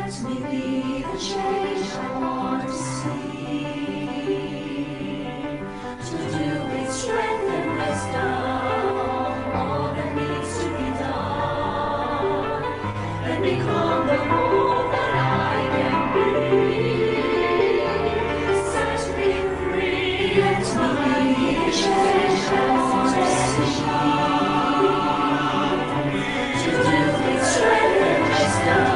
me be the change I want to see. To do with strength and wisdom all that needs to be done, and become the whole that I can be. Set me free, let me be the change I want to see. To do with strength and wisdom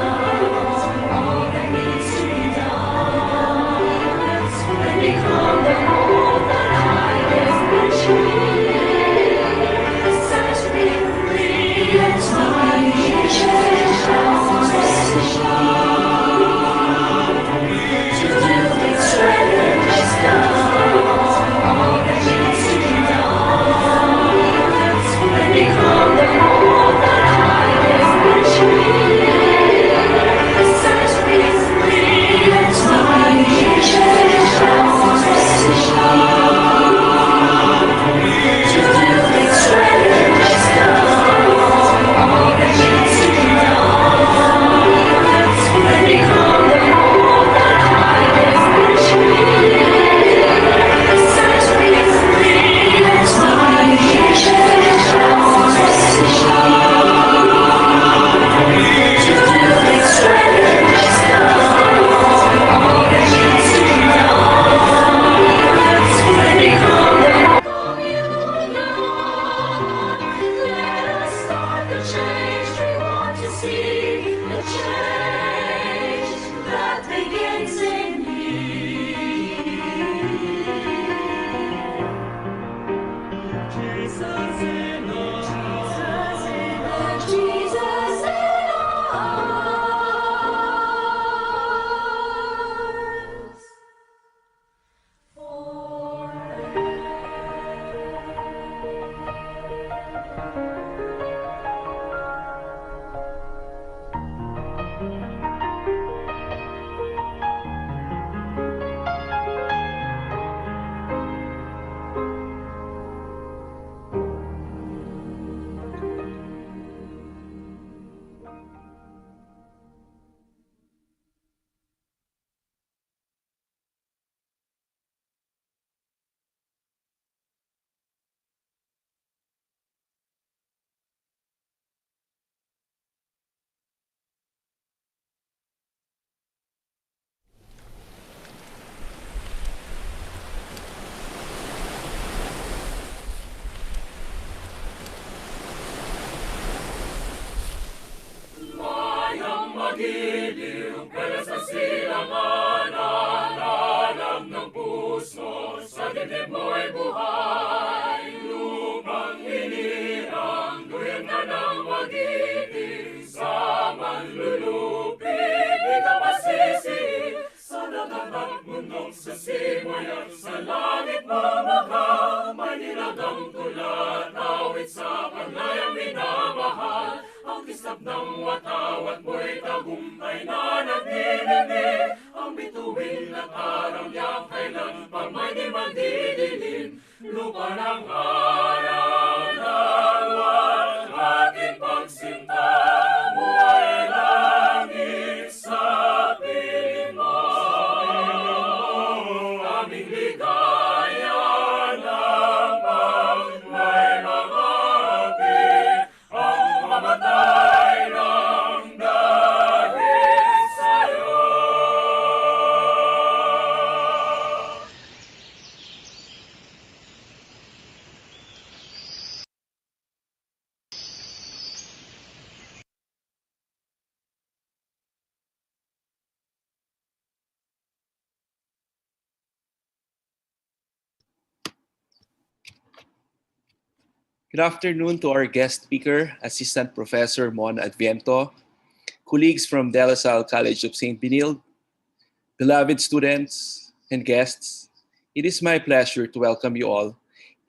all that needs to be done, and become the whole that I can be. Set me free, let me be the change I want to see. To do with strength and wisdom all that needs to be done, and become the whole that I can be. Set me free, let me be the change I want to see. To do with strength and wisdom all that needs to be done, and become the whole that I can be. Set me free, let me be the change I want to see. To do with strength and wisdom all that needs to be done, and become the let us start the change we want to see, the change that begins in me. Jesus in us, Jesus in us. Mayang magiliw, pala sa silangan, alalam ng puso, sa dibdib mo'y buhay. Lupang hinirang, duyan na ng magiliw, sa manlulupig, di ka masisi. Sa dagat at mundong sa simoy at sa langit mamahal, may nilagang tulat, awit sa panlayang minamahal. Ang kislap ng watawat mo'y tagumpay na nagdilindi. Ang bituin at araw niya kailan pa may di magdidilim. Lupa ng araw ng ating pagsinta, buhay langit sa piling mo. Aming ligaya ng may mga api, ang mamatay ng dahil sa'yo. Good afternoon to our guest speaker, Assistant Professor Mon Adviento, colleagues from De La Salle College of St. Benilde, beloved students and guests. It is my pleasure to welcome you all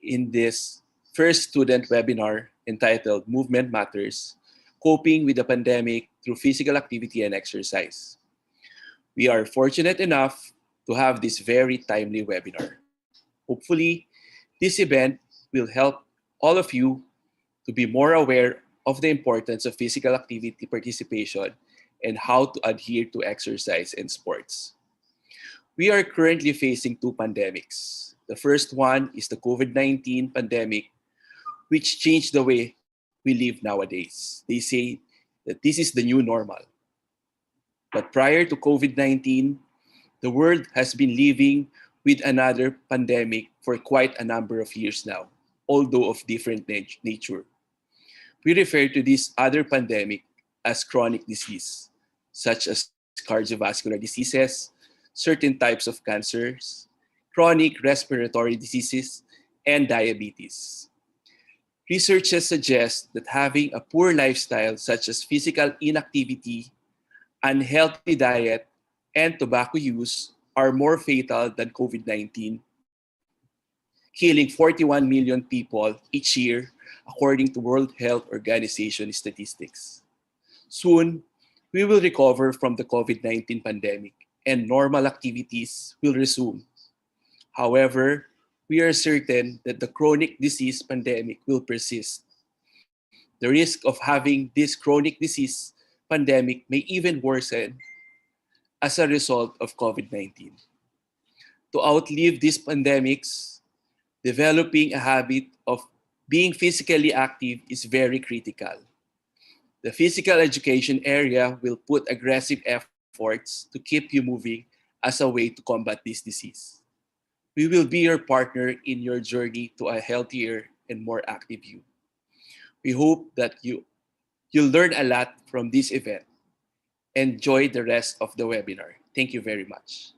in this first student webinar entitled Movement Matters, Coping with the Pandemic Through Physical Activity and Exercise. We are fortunate enough to have this very timely webinar. Hopefully, this event will help all of you to be more aware of the importance of physical activity participation and how to adhere to exercise and sports. We are currently facing two pandemics. The first one is the COVID-19 pandemic, which changed the way we live nowadays. They say that this is the new normal. But prior to COVID-19, the world has been living with another pandemic for quite a number of years now, although of different nature. We refer to this other pandemic as chronic disease, such as cardiovascular diseases, certain types of cancers, chronic respiratory diseases, and diabetes. Researchers suggest that having a poor lifestyle, such as physical inactivity, unhealthy diet, and tobacco use, are more fatal than COVID-19, killing 41 million people each year, according to World Health Organization statistics. Soon, we will recover from the COVID-19 pandemic and normal activities will resume. However, we are certain that the chronic disease pandemic will persist. The risk of having this chronic disease pandemic may even worsen as a result of COVID-19. To outlive these pandemics, developing a habit of being physically active is very critical. The physical education area will put aggressive efforts to keep you moving as a way to combat this disease. We will be your partner in your journey to a healthier and more active you. We hope that you'll learn a lot from this event. Enjoy the rest of the webinar. Thank you very much.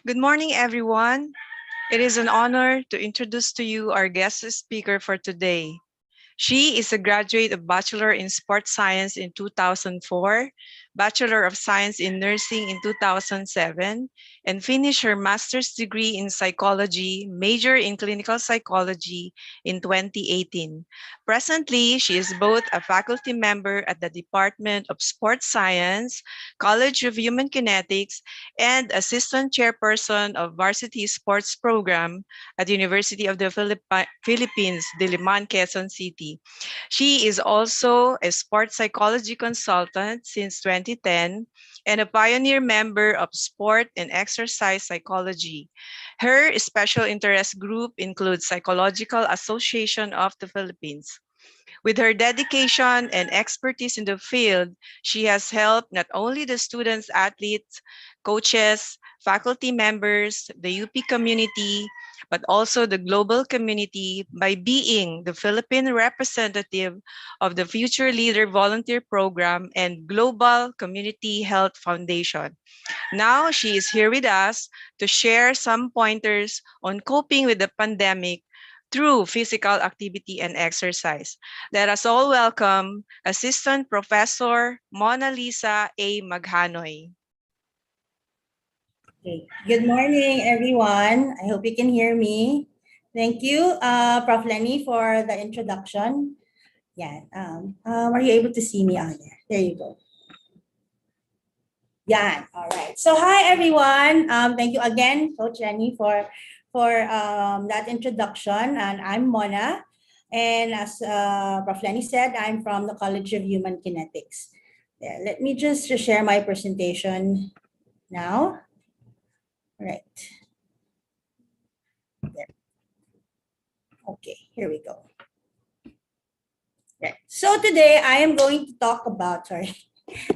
Good morning, everyone. It is an honor to introduce to you our guest speaker for today. She is a graduate of Bachelor in Sports Science in 2004, Bachelor of Science in Nursing in 2007, and finished her master's degree in psychology, major in clinical psychology in 2018. Presently, she is both a faculty member at the Department of Sports Science, College of Human Kinetics, and assistant chairperson of Varsity Sports Program at University of the Philippines, Diliman, Quezon City. She is also a sports psychology consultant since 2010 and a pioneer member of sport and exercise psychology. Her special interest group includes Psychological Association of the Philippines. With her dedication and expertise in the field, she has helped not only the students, athletes, coaches, faculty members, the UP community, but also the global community by being the Philippine representative of the Future Leader Volunteer Program and Global Community Health Foundation. Now she is here with us to share some pointers on coping with the pandemic through physical activity and exercise. Let us all welcome Assistant Professor Mona Lisa A. Maghanoy. Okay. Good morning, everyone. I hope you can hear me. Thank you, Prof. Lenny, for the introduction. Yeah. Are you able to see me on there? There you go. Yeah. All right. So hi, everyone. Thank you again, Coach Lenny, for for that introduction. And I'm Mona. And as Prof. Lenny said, I'm from the College of Human Kinetics. There, let me just share my presentation now. All right. There. Okay, here we go. Right. So today I am going to talk about, sorry,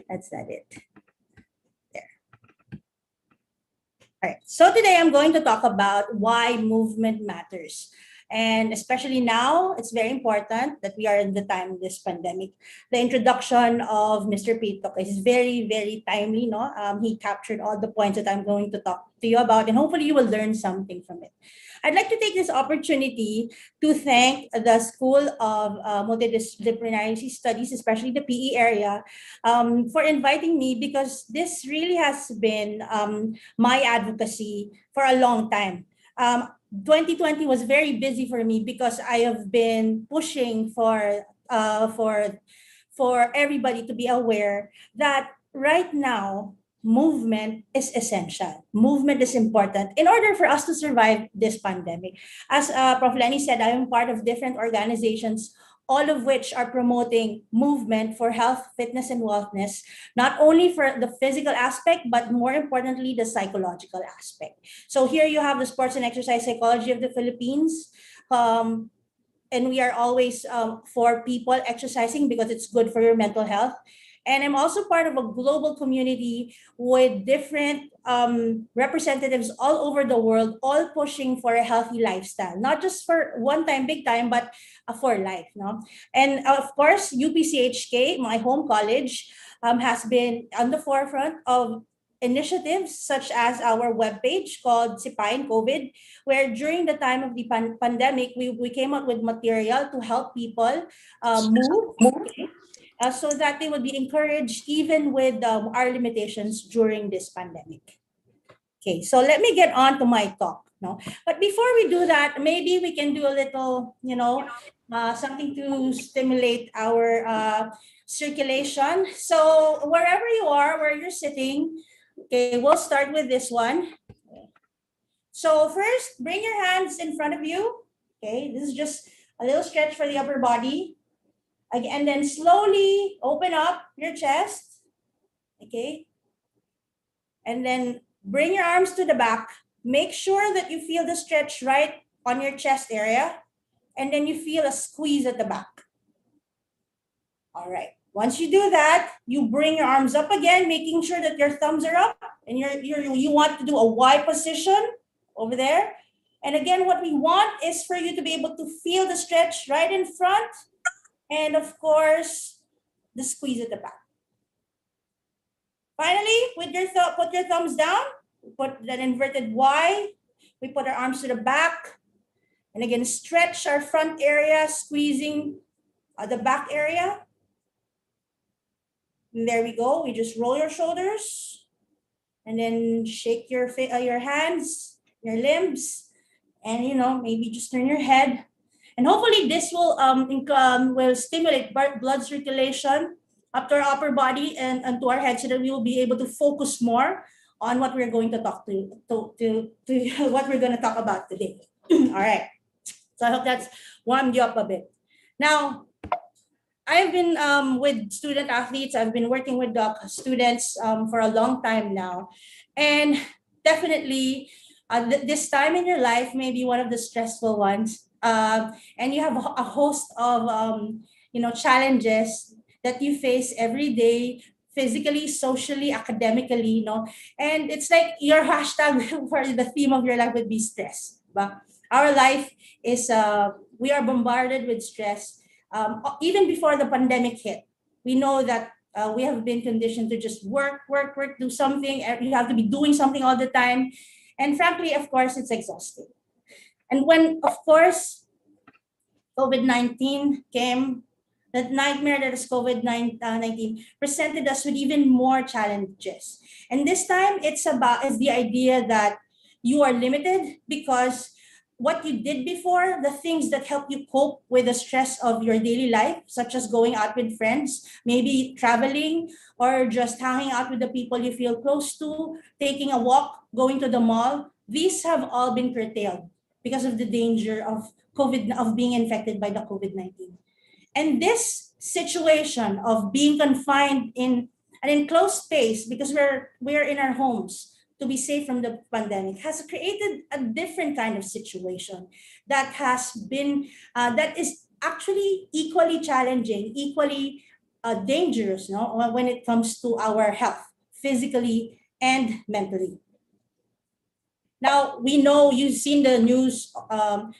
that's not it. There. All right. So today I'm going to talk about why movement matters. And especially now, it's very important that we are in the time of this pandemic. The introduction of Mr. Pitok is very, very timely. No, he captured all the points that I'm going to talk to you about, and hopefully you will learn something from it. I'd like to take this opportunity to thank the School of Multidisciplinary Studies, especially the PE area, for inviting me, because this really has been my advocacy for a long time. 2020 was very busy for me because I have been pushing for everybody to be aware that right now movement is essential. Movement is important in order for us to survive this pandemic. As Prof. Lenny said, I am part of different organizations, all of which are promoting movement for health, fitness, and wellness, not only for the physical aspect, but more importantly, the psychological aspect. So here you have the Sports and Exercise Psychology of the Philippines. And we are always for people exercising because it's good for your mental health. And I'm also part of a global community with different representatives all over the world, all pushing for a healthy lifestyle, not just for one time, big time, but for life. No? And of course, UPCHK, my home college, has been on the forefront of initiatives such as our webpage called Sipain COVID, where during the time of the pandemic, we came up with material to help people move. Okay? So that they would be encouraged even with our limitations during this pandemic. Okay, so let me get on to my talk. No, but before we do that, maybe we can do a little, something to stimulate our circulation. So wherever you are, where you're sitting, okay, we'll start with this one. So first, bring your hands in front of you. Okay, this is just a little stretch for the upper body. And then slowly open up your chest, okay? And then bring your arms to the back. Make sure that you feel the stretch right on your chest area. And then you feel a squeeze at the back. All right. Once you do that, you bring your arms up again, making sure that your thumbs are up. And you want to do a Y position over there. And again, what we want is for you to be able to feel the stretch right in front. And of course, the squeeze at the back. Finally, with put your thumbs down, put that inverted Y. We put our arms to the back. And again, stretch our front area, squeezing the back area. And there we go. We just roll your shoulders. And then shake your hands, your limbs. And, maybe just turn your head. And hopefully this will stimulate blood circulation up to our upper body and to our head, so that we will be able to focus more on what we're going to talk to what we're going to talk about today. All right. So I hope that's warmed you up a bit. Now, I've been with student athletes. I've been working with students for a long time now. And definitely this time in your life may be one of the stressful ones. And you have a host of challenges that you face every day, physically, socially, academically, and it's like your hashtag for the theme of your life would be stress. But our life is we are bombarded with stress. Even before the pandemic hit, we know that we have been conditioned to just work, do something. You have to be doing something all the time, and frankly, of course, it's exhausting. And when, of course, COVID-19 came, that nightmare that is COVID-19 presented us with even more challenges. And this time, it's the idea that you are limited because what you did before, the things that help you cope with the stress of your daily life, such as going out with friends, maybe traveling, or just hanging out with the people you feel close to, taking a walk, going to the mall, these have all been curtailed because of the danger of of being infected by the COVID-19. And this situation of being confined in an enclosed space because we're in our homes to be safe from the pandemic has created a different kind of situation that has been that is actually equally challenging, equally dangerous, no, when it comes to our health, physically and mentally. Now, we know you've seen the news.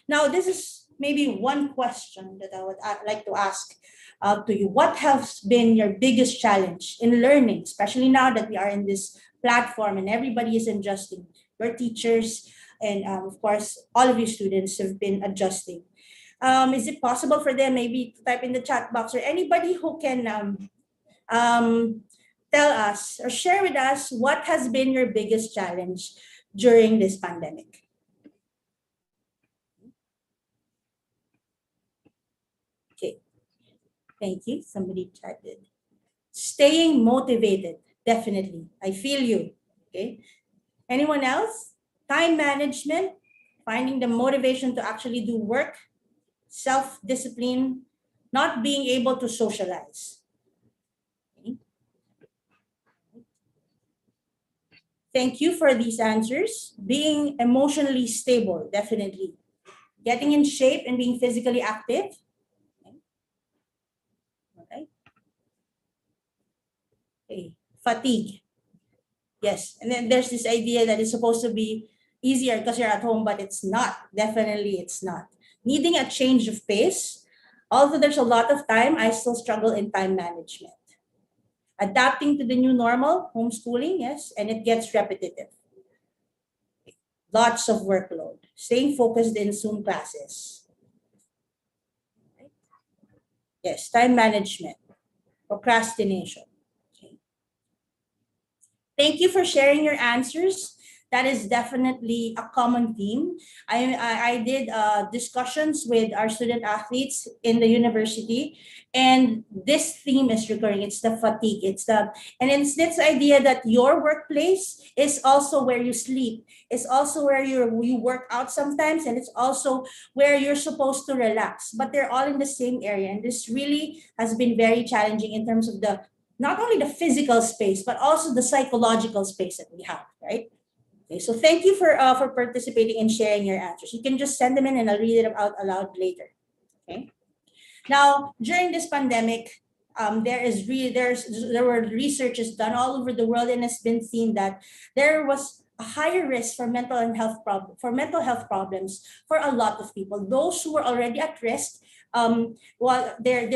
Now, this is maybe one question that I would like to ask to you. What has been your biggest challenge in learning, especially now that we are in this platform and everybody is adjusting? Your teachers and, of course, all of you students have been adjusting. Is it possible for them maybe to type in the chat box, or anybody who can tell us or share with us what has been your biggest challenge during this pandemic? Okay, thank you. Somebody chatted. Staying motivated, definitely. I feel you. Okay. Anyone else? Time management, finding the motivation to actually do work, self-discipline, not being able to socialize. Okay. Thank you for these answers. Being emotionally stable, definitely. Getting in shape and being physically active. Okay. Okay. Fatigue. Yes. And then there's this idea that it's supposed to be easier because you're at home, but it's not. Definitely it's not. Needing a change of pace. Although there's a lot of time, I still struggle in time management. Adapting to the new normal, homeschooling, yes, and it gets repetitive. Lots of workload. Staying focused in Zoom classes. Yes, time management. Procrastination. Okay. Thank you for sharing your answers. That is definitely a common theme. I did discussions with our student athletes in the university, and this theme is recurring. It's the fatigue. And it's this idea that your workplace is also where you sleep. It's also where you work out sometimes, and it's also where you're supposed to relax. But they're all in the same area, and this really has been very challenging in terms of not only the physical space, but also the psychological space that we have, right? Okay, so thank you for participating and sharing your answers. You can just send them in and I'll read it out aloud later. Okay. Now, during this pandemic, there were researches done all over the world, and it's been seen that there was a higher risk for mental health problems for a lot of people. Those who were already at risk, well, they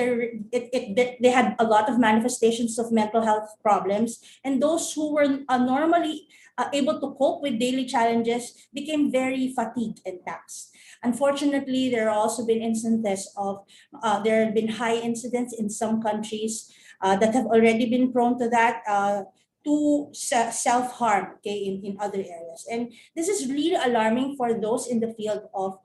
had a lot of manifestations of mental health problems, and those who were normally able to cope with daily challenges became very fatigued and taxed. Unfortunately, there have also been instances of there have been high incidents in some countries that have already been prone to that. To self-harm, okay, in other areas. And this is really alarming for those in the field of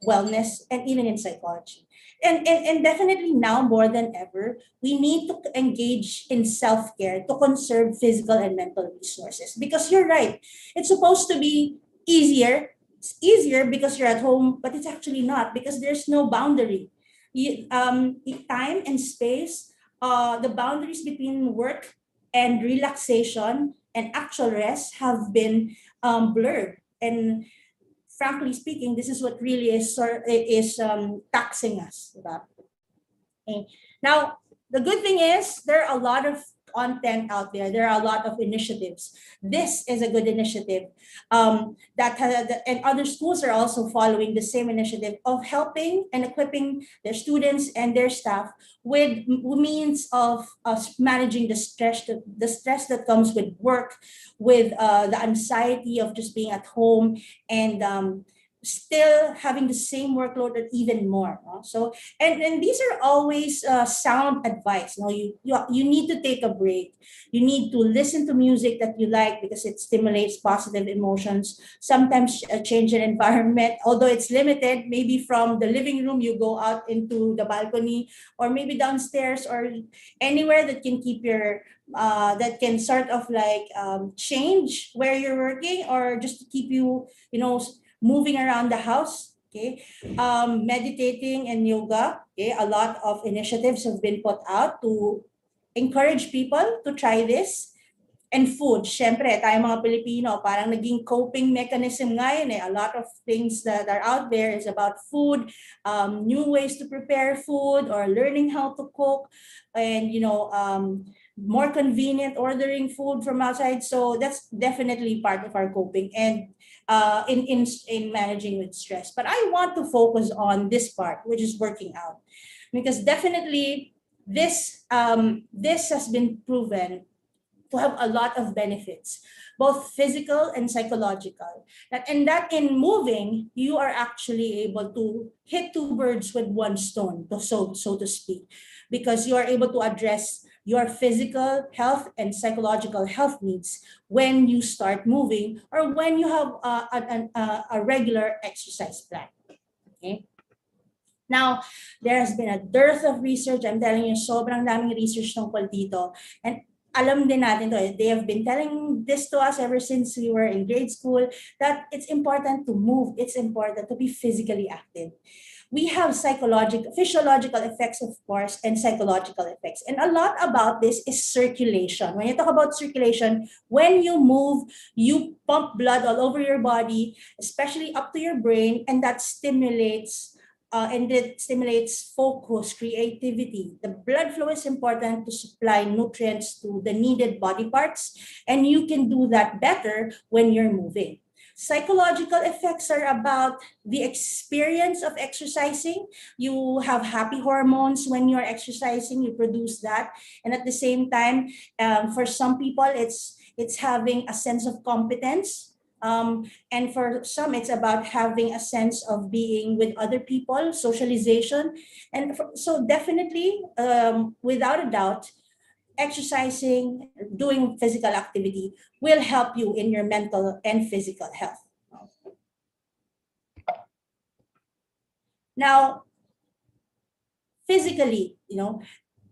wellness and even in psychology. And definitely now more than ever, we need to engage in self-care to conserve physical and mental resources. Because you're right, it's supposed to be easier. It's easier because you're at home, but it's actually not, because there's no boundary. Time and space, the boundaries between work and relaxation and actual rest have been blurred. And frankly speaking, this is what really is taxing us. Okay. Now, the good thing is there are a lot of content out there. There are a lot of initiatives. This is a good initiative and other schools are also following the same initiative of helping and equipping their students and their staff with means of managing the stress that comes with work, with the anxiety of just being at home, and still having the same workload or even more. No? So, and these are always sound advice. No, you need to take a break. You need to listen to music that you like because it stimulates positive emotions. Sometimes change an environment, although it's limited. Maybe from the living room you go out into the balcony, or maybe downstairs, or anywhere that can keep your that can sort of like change where you're working, or just to keep you, moving around the house. Okay, meditating and yoga. Okay, a lot of initiatives have been put out to encourage people to try this. And food, syempre, tayo mga Pilipino, parang naging coping mechanism nga yun eh. A lot of things that are out there is about food, new ways to prepare food, or learning how to cook, and more convenient ordering food from outside. So that's definitely part of our coping and in managing with stress. But I want to focus on this part, which is working out, because definitely this has been proven to have a lot of benefits, both physical and psychological. And that in moving, you are actually able to hit two birds with one stone, so to speak, because you are able to address your physical health and psychological health needs when you start moving, or when you have a regular exercise plan. Okay. Now, there has been a dearth of research. I'm telling you, sobrang daming research tungkol dito. And alam din natin to, they have been telling this to us ever since we were in grade school, that it's important to move, it's important to be physically active. We have physiological effects, of course, and psychological effects. And a lot about this is circulation. When you talk about circulation, when you move, you pump blood all over your body, especially up to your brain, and that stimulates focus, creativity. The blood flow is important to supply nutrients to the needed body parts, and you can do that better when you're moving. Psychological effects are about the experience of exercising. You have happy hormones when you're exercising, you produce that. And at the same time, for some people, it's having a sense of competence. And for some, it's about having a sense of being with other people, socialization. And so definitely, without a doubt, exercising, doing physical activity will help you in your mental and physical health. Now, physically,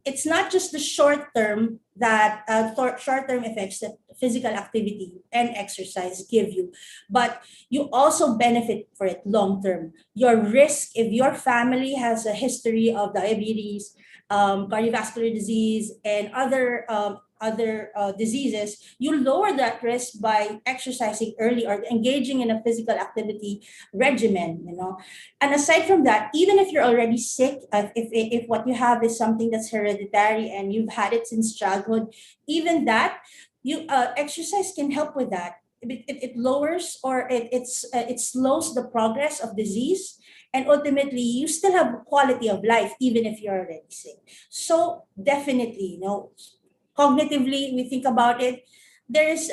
it's not just the short-term effects that physical activity and exercise give you, but you also benefit for it long-term. Your risk, if your family has a history of diabetes, cardiovascular disease, and other diseases, you lower that risk by exercising early or engaging in a physical activity regimen. And aside from that, even if you're already sick, if what you have is something that's hereditary and you've had it since childhood, even that, exercise can help with that. It lowers, or it slows the progress of disease, and ultimately you still have quality of life even if you're already sick. So definitely, cognitively, we think about it, there's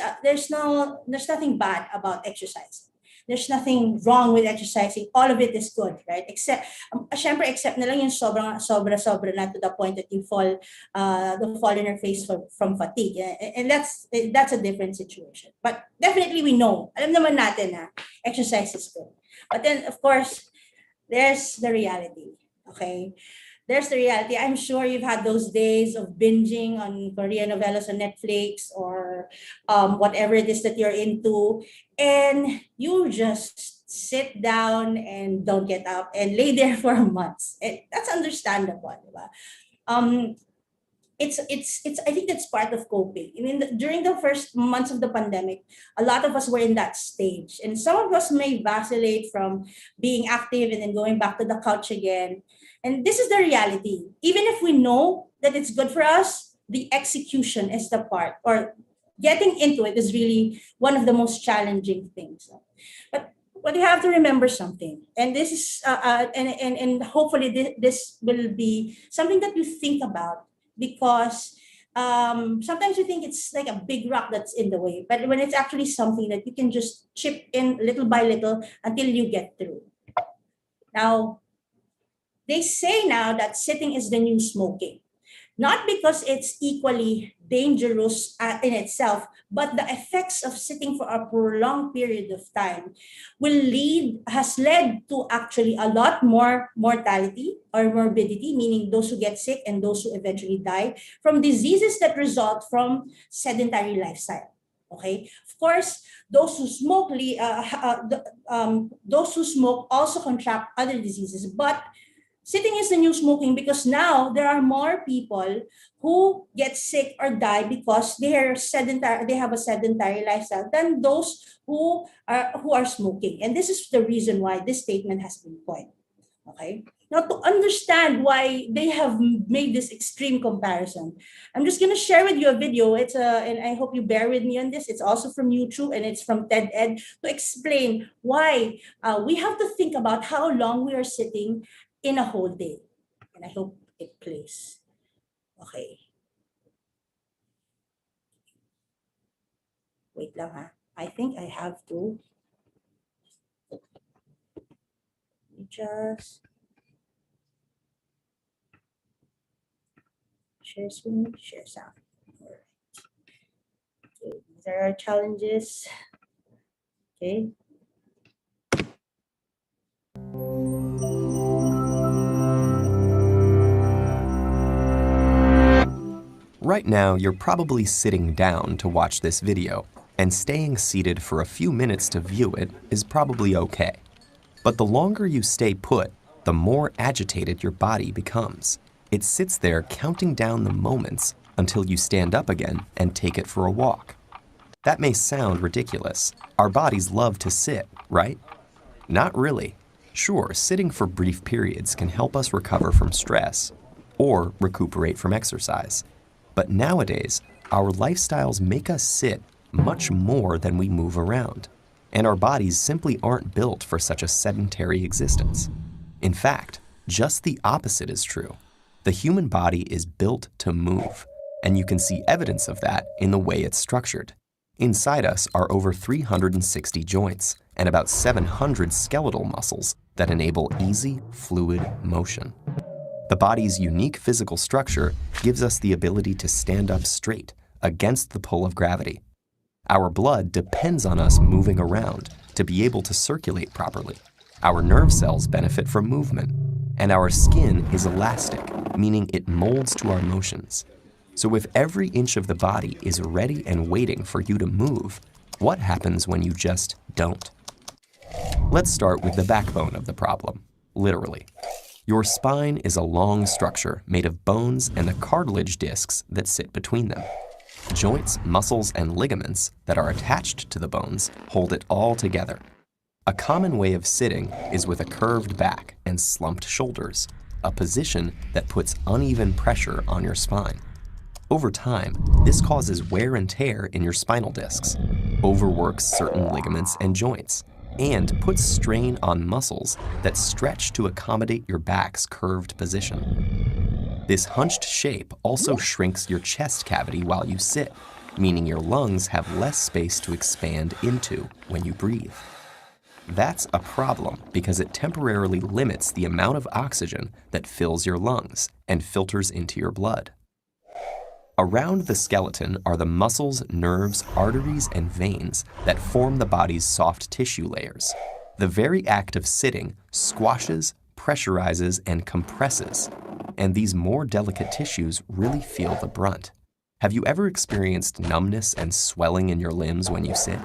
nothing bad about exercise. There's nothing wrong with exercising. All of it is good, right? Except na lang yung sobra na to the point that you fall in your face from fatigue. And that's a different situation. But definitely we know, alam naman natin na exercise is good. But then, of course, there's the reality, okay? There's the reality. I'm sure you've had those days of binging on Korean novelas on Netflix, or whatever it is that you're into, and you just sit down and don't get up and lay there for months. That's understandable, diba? I think that's part of coping. I mean, during the first months of the pandemic, a lot of us were in that stage, and some of us may vacillate from being active and then going back to the couch again. And this is the reality. Even if we know that it's good for us, the execution is the part, or getting into it is really one of the most challenging things. But you have to remember something, and this is and hopefully this will be something that you think about, because sometimes you think it's like a big rock that's in the way, but when it's actually something that you can just chip in little by little until you get through. Now, they say now that sitting is the new smoking. Not because it's equally dangerous in itself, but the effects of sitting for a prolonged period of time has led to actually a lot more mortality or morbidity, meaning those who get sick and those who eventually die from diseases that result from sedentary lifestyle. Okay, of course, those who smoke, those who smoke also contract other diseases, but sitting is the new smoking because now there are more people who get sick or die because they have a sedentary lifestyle than those who are smoking. And this is the reason why this statement has been coined. Okay. Now, to understand why they have made this extreme comparison, I'm just going to share with you a video. And I hope you bear with me on this. It's also from YouTube and it's from TED-Ed to explain why we have to think about how long we are sitting in a whole day. And I hope it plays. Okay. Wait lang ha. I think I have to just share screen, share sound. All right. Okay, these are our challenges. Okay. Right now, you're probably sitting down to watch this video, and staying seated for a few minutes to view it is probably okay. But the longer you stay put, the more agitated your body becomes. It sits there counting down the moments until you stand up again and take it for a walk. That may sound ridiculous. Our bodies love to sit, right? Not really. Sure, sitting for brief periods can help us recover from stress or recuperate from exercise. But nowadays, our lifestyles make us sit much more than we move around, and our bodies simply aren't built for such a sedentary existence. In fact, just the opposite is true. The human body is built to move, and you can see evidence of that in the way it's structured. Inside us are over 360 joints and about 700 skeletal muscles that enable easy, fluid motion. The body's unique physical structure gives us the ability to stand up straight against the pull of gravity. Our blood depends on us moving around to be able to circulate properly. Our nerve cells benefit from movement, and our skin is elastic, meaning it molds to our motions. So if every inch of the body is ready and waiting for you to move, what happens when you just don't? Let's start with the backbone of the problem, literally. Your spine is a long structure made of bones and the cartilage discs that sit between them. Joints, muscles, and ligaments that are attached to the bones hold it all together. A common way of sitting is with a curved back and slumped shoulders, a position that puts uneven pressure on your spine. Over time, this causes wear and tear in your spinal discs, overworks certain ligaments and joints, and puts strain on muscles that stretch to accommodate your back's curved position. This hunched shape also shrinks your chest cavity while you sit, meaning your lungs have less space to expand into when you breathe. That's a problem because it temporarily limits the amount of oxygen that fills your lungs and filters into your blood. Around the skeleton are the muscles, nerves, arteries, and veins that form the body's soft tissue layers. The very act of sitting squashes, pressurizes, and compresses, and these more delicate tissues really feel the brunt. Have you ever experienced numbness and swelling in your limbs when you sit?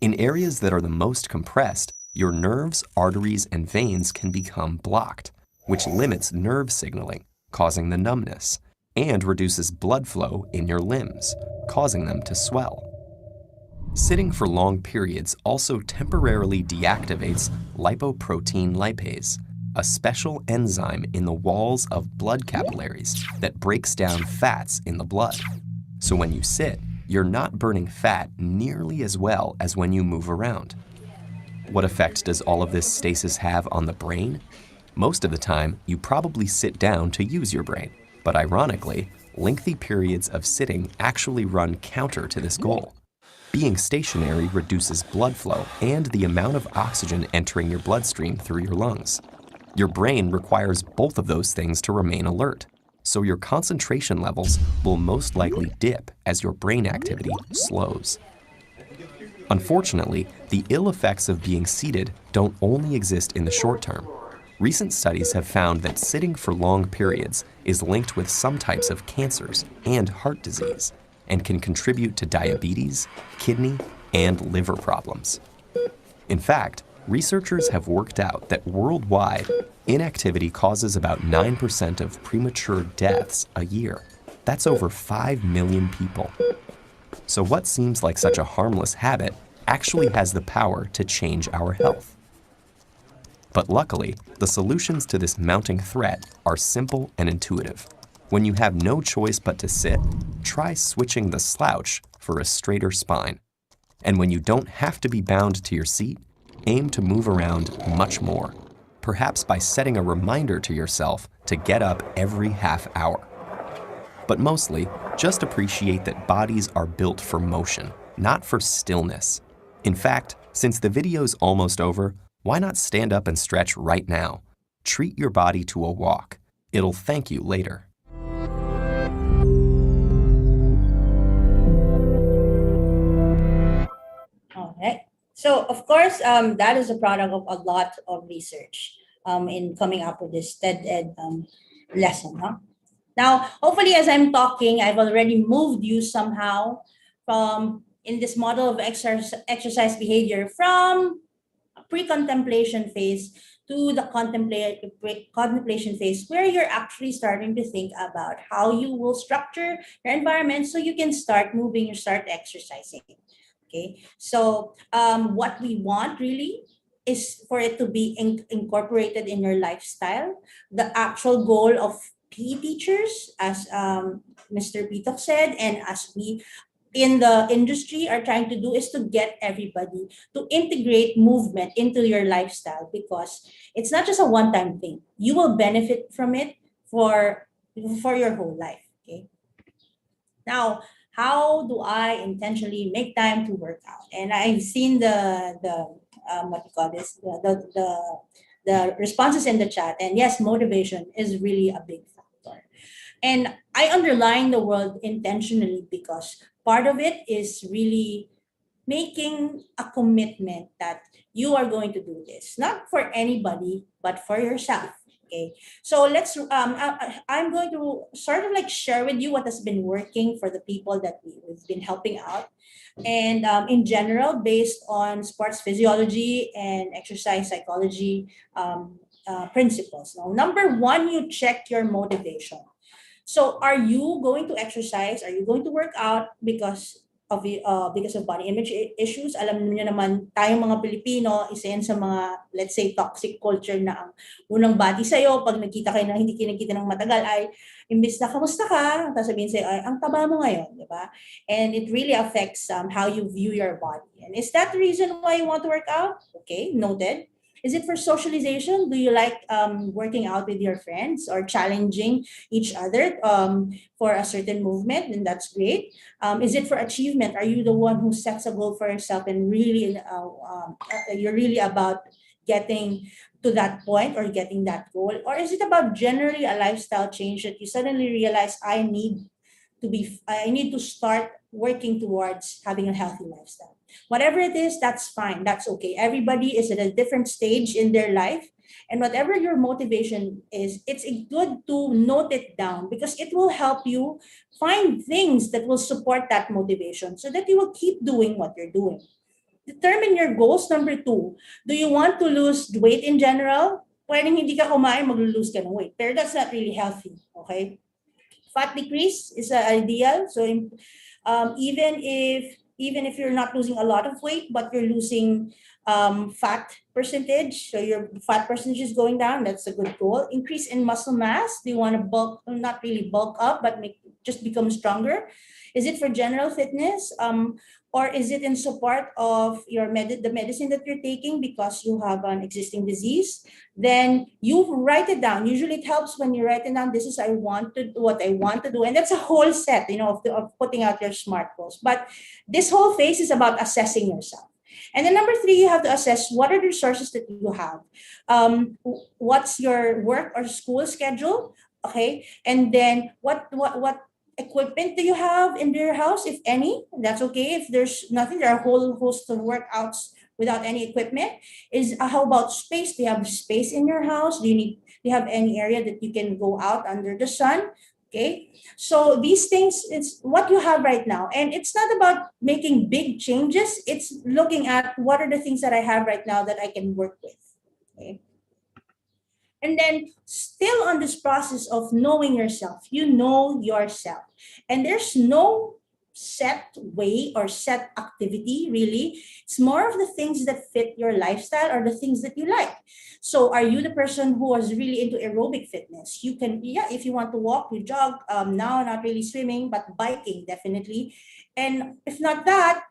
In areas that are the most compressed, your nerves, arteries, and veins can become blocked, which limits nerve signaling, causing the numbness, and reduces blood flow in your limbs, causing them to swell. Sitting for long periods also temporarily deactivates lipoprotein lipase, a special enzyme in the walls of blood capillaries that breaks down fats in the blood. So when you sit, you're not burning fat nearly as well as when you move around. What effect does all of this stasis have on the brain? Most of the time, you probably sit down to use your brain. But ironically, lengthy periods of sitting actually run counter to this goal. Being stationary reduces blood flow and the amount of oxygen entering your bloodstream through your lungs. Your brain requires both of those things to remain alert, so your concentration levels will most likely dip as your brain activity slows. Unfortunately, the ill effects of being seated don't only exist in the short term. Recent studies have found that sitting for long periods is linked with some types of cancers and heart disease, and can contribute to diabetes, kidney, and liver problems. In fact, researchers have worked out that worldwide, inactivity causes about 9% of premature deaths a year. That's over 5 million people. So what seems like such a harmless habit actually has the power to change our health. But luckily, the solutions to this mounting threat are simple and intuitive. When you have no choice but to sit, try switching the slouch for a straighter spine. And when you don't have to be bound to your seat, aim to move around much more, perhaps by setting a reminder to yourself to get up every half hour. But mostly, just appreciate that bodies are built for motion, not for stillness. In fact, since the video's almost over, why not stand up and stretch right now? Treat your body to a walk. It'll thank you later. All right. So, of course, that is a product of a lot of research in coming up with this TED Ed lesson. Huh? Now, hopefully, as I'm talking, I've already moved you somehow from in this model of exercise behavior from pre-contemplation phase to the contemplation phase, where you're actually starting to think about how you will structure your environment so you can start moving, you start exercising. Okay, so what we want really is for it to be incorporated in your lifestyle. The actual goal of PE teachers, as Mr. Pitok said, and as we in the industry are trying to do, is to get everybody to integrate movement into your lifestyle, because it's not just a one-time thing. You will benefit from it for your whole life. Okay. Now, how do I intentionally make time to work out? And I've seen the what you call this, the responses in the chat. And yes, motivation is really a big factor. And I underline the word intentionally because part of it is really making a commitment that you are going to do this, not for anybody, but for yourself. Okay, so let's. I'm going to sort of like share with you what has been working for the people that we've been helping out, and in general, based on sports physiology and exercise psychology principles. Now, number one, you check your motivation. So, are you going to exercise? Are you going to work out because of body image issues? Alam niyo naman, tayong mga Pilipino, isa yan sa mga, let's say, toxic culture na ang unang bati sa'yo, pag nagkita kayo na hindi kinakita ng matagal, ay, imbis na kamusta ka, tapos sabihin sa'yo, ay, ang taba mo ngayon, di ba? And it really affects how you view your body. And is that the reason why you want to work out? Okay, noted. Is it for socialization? Do you like working out with your friends or challenging each other for a certain movement? And that's great. Is it for achievement? Are you the one who sets a goal for yourself and really you're really about getting to that point or getting that goal? Or is it about generally a lifestyle change that you suddenly realize I need to start working towards having a healthy lifestyle? Whatever it is, that's fine. That's okay. Everybody is at a different stage in their life. And whatever your motivation is, it's good to note it down because it will help you find things that will support that motivation so that you will keep doing what you're doing. Determine your goals. Number two, do you want to lose weight in general? Pwedeng hindi ka kumain, mag-lose ka ng weight. Pero that's not really healthy. Okay? Fat decrease is ideal. So even if you're not losing a lot of weight, but you're losing fat percentage, so your fat percentage is going down, that's a good goal. Increase in muscle mass. Do you want to bulk, not really bulk up, but just become stronger? Is it for general fitness? or is it in support of your the medicine that you're taking because you have an existing disease? Then you write it down. Usually it helps when you write it down. This is what I want to do. And that's a whole set, of putting out your SMART goals. But this whole phase is about assessing yourself. And then number 3, you have to assess what are the resources that you have. What's your work or school schedule? Okay. And then what equipment do you have in your house, if any? That's okay. If there's nothing, there are a whole host of workouts without any equipment. How about space? Do you have space in your house? Do you have any area that you can go out under the sun? Okay, so these things, it's what you have right now. And it's not about making big changes. It's looking at what are the things that I have right now that I can work with. Okay. And then still on this process of knowing yourself, you know yourself. And there's no set way or set activity, really. It's more of the things that fit your lifestyle or the things that you like. So are you the person who is really into aerobic fitness? You can, if you want to walk, you jog. Now, not really swimming, but biking, definitely. And if not that,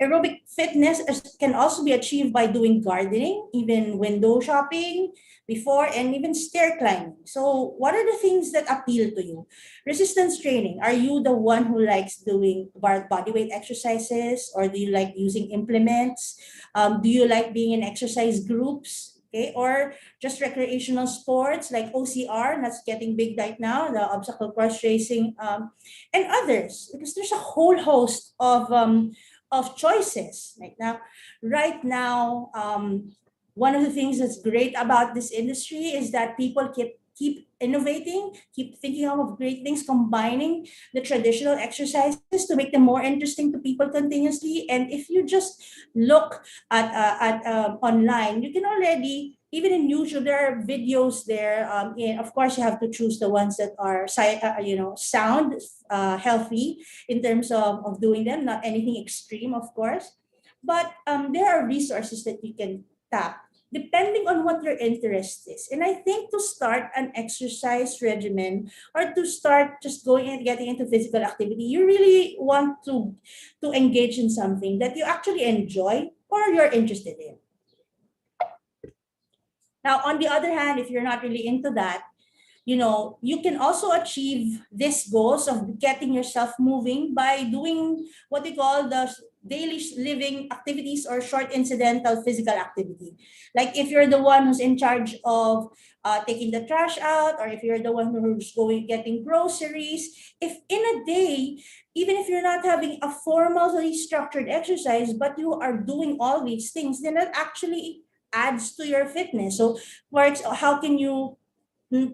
aerobic fitness can also be achieved by doing gardening, even window shopping before, and even stair climbing. So what are the things that appeal to you? Resistance training. Are you the one who likes doing body weight exercises, or do you like using implements? Do you like being in exercise groups? Okay, or just recreational sports like OCR, that's getting big right now, the obstacle course racing, and others, because there's a whole host of choices right now. Right now, one of the things that's great about this industry is that people keep innovating, keep thinking of great things, combining the traditional exercises to make them more interesting to people continuously. And if you just look at online, you can already, even in YouTube, there are videos there. And of course, you have to choose the ones that are sound healthy in terms of doing them, not anything extreme, of course. But there are resources that you can tap depending on what your interest is. And I think to start an exercise regimen, or to start just going and getting into physical activity, you really want to engage in something that you actually enjoy or you're interested in. Now, on the other hand, if you're not really into that, you can also achieve these goals of getting yourself moving by doing what we call the daily living activities or short incidental physical activity. Like if you're the one who's in charge of taking the trash out, or if you're the one who's getting groceries, if in a day, even if you're not having a formally structured exercise, but you are doing all these things, then that actually adds to your fitness. So how can you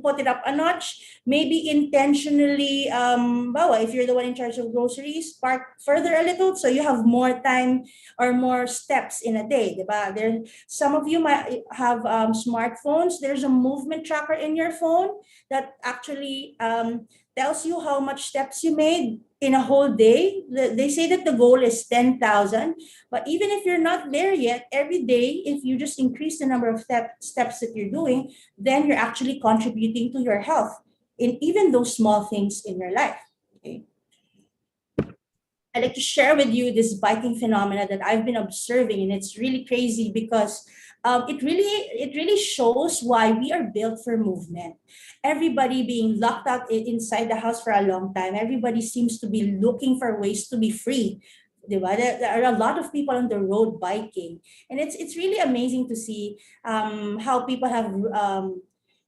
put it up a notch? Maybe intentionally, if you're the one in charge of groceries, park further a little so you have more time or more steps in a day. Diba? Some of you might have smartphones. There's a movement tracker in your phone that actually tells you how much steps you made in a whole day. They say that the goal is 10,000, but even if you're not there yet, every day, if you just increase the number of steps that you're doing, then you're actually contributing to your health in even those small things in your life. Okay. I'd like to share with you this biking phenomena that I've been observing, and it's really crazy because it really shows why we are built for movement. Everybody being locked out inside the house for a long time, everybody seems to be looking for ways to be free. There are a lot of people on the road biking, and it's really amazing to see how people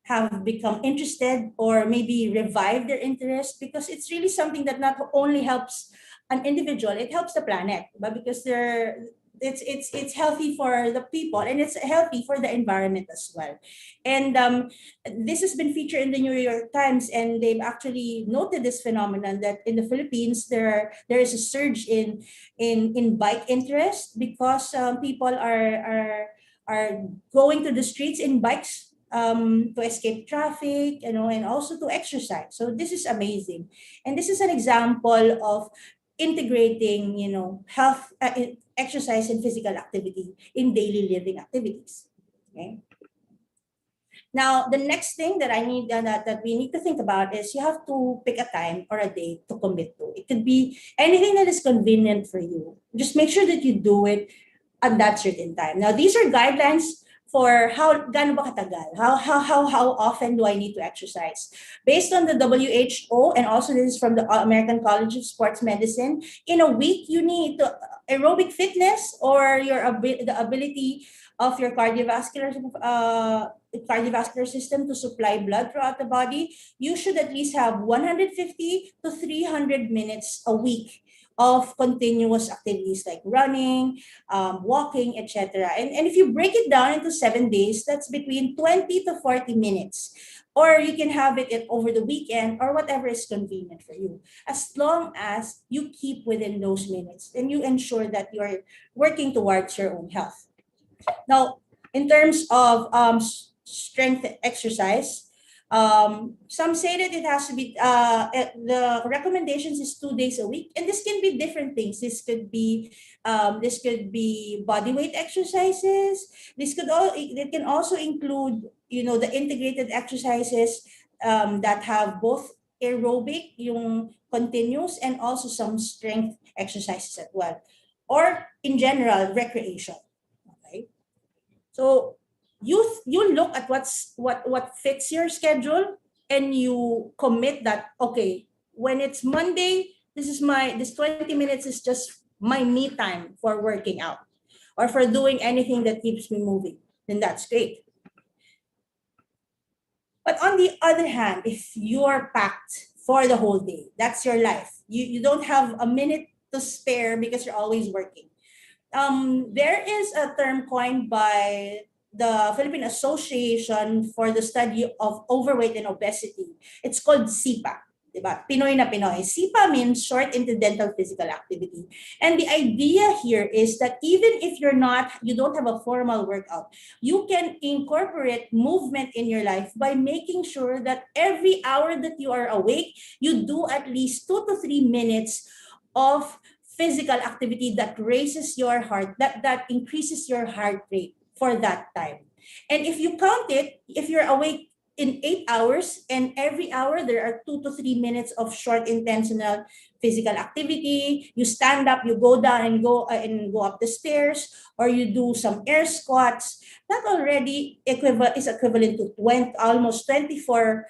have become interested or maybe revived their interest, because it's really something that not only helps an individual, it helps the planet, but because it's healthy for the people, and it's healthy for the environment as well. And this has been featured in the New York Times, and they've actually noted this phenomenon that in the Philippines there is a surge in bike interest, because people are going to the streets in bikes to escape traffic, and also to exercise. So this is amazing, and this is an example of integrating, health, exercise, and physical activity in daily living activities. Okay. Now, the next thing that I need that we need to think about is you have to pick a time or a day to commit to. It could be anything that is convenient for you. Just make sure that you do it at that certain time. Now, these are guidelines for gaano ba katagal? How often do I need to exercise? Based on the WHO, and also this is from the American College of Sports Medicine, in a week you need to aerobic fitness or the ability of your cardiovascular system to supply blood throughout the body. You should at least have 150 to 300 minutes a week of continuous activities like running, walking, etc. And if you break it down into 7 days, that's between 20 to 40 minutes. Or you can have it over the weekend or whatever is convenient for you. As long as you keep within those minutes, then you ensure that you're working towards your own health. Now, in terms of strength exercise, some say that it has to be the recommendations is 2 days a week, and this can be different things. This could be body weight exercises. It can also include the integrated exercises that have both aerobic, yung continuous, and also some strength exercises as well, or in general recreation. Okay, so you look at what fits your schedule, and you commit that, okay, when it's Monday, this 20 minutes is just my me time for working out or for doing anything that keeps me moving, then that's great. But on the other hand, if you are packed for the whole day, that's your life. You don't have a minute to spare because you're always working. There is a term coined by the Philippine Association for the Study of Overweight and Obesity. It's called SIPA. Diba? Pinoy na Pinoy. SIPA means short incidental physical activity. And the idea here is that even if you don't have a formal workout, you can incorporate movement in your life by making sure that every hour that you are awake, you do at least 2 to 3 minutes of physical activity that raises your heart, that increases your heart rate for that time. And if you count it, if you're awake in 8 hours, and every hour there are 2 to 3 minutes of short intentional physical activity, you stand up, you go down and go up the stairs, or you do some air squats, that already is equivalent to almost 24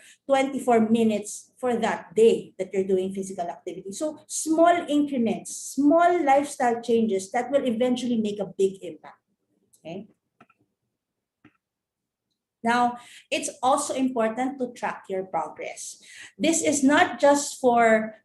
minutes for that day that you're doing physical activity. So small increments, small lifestyle changes that will eventually make a big impact. Okay. Now, it's also important to track your progress. This is not just for,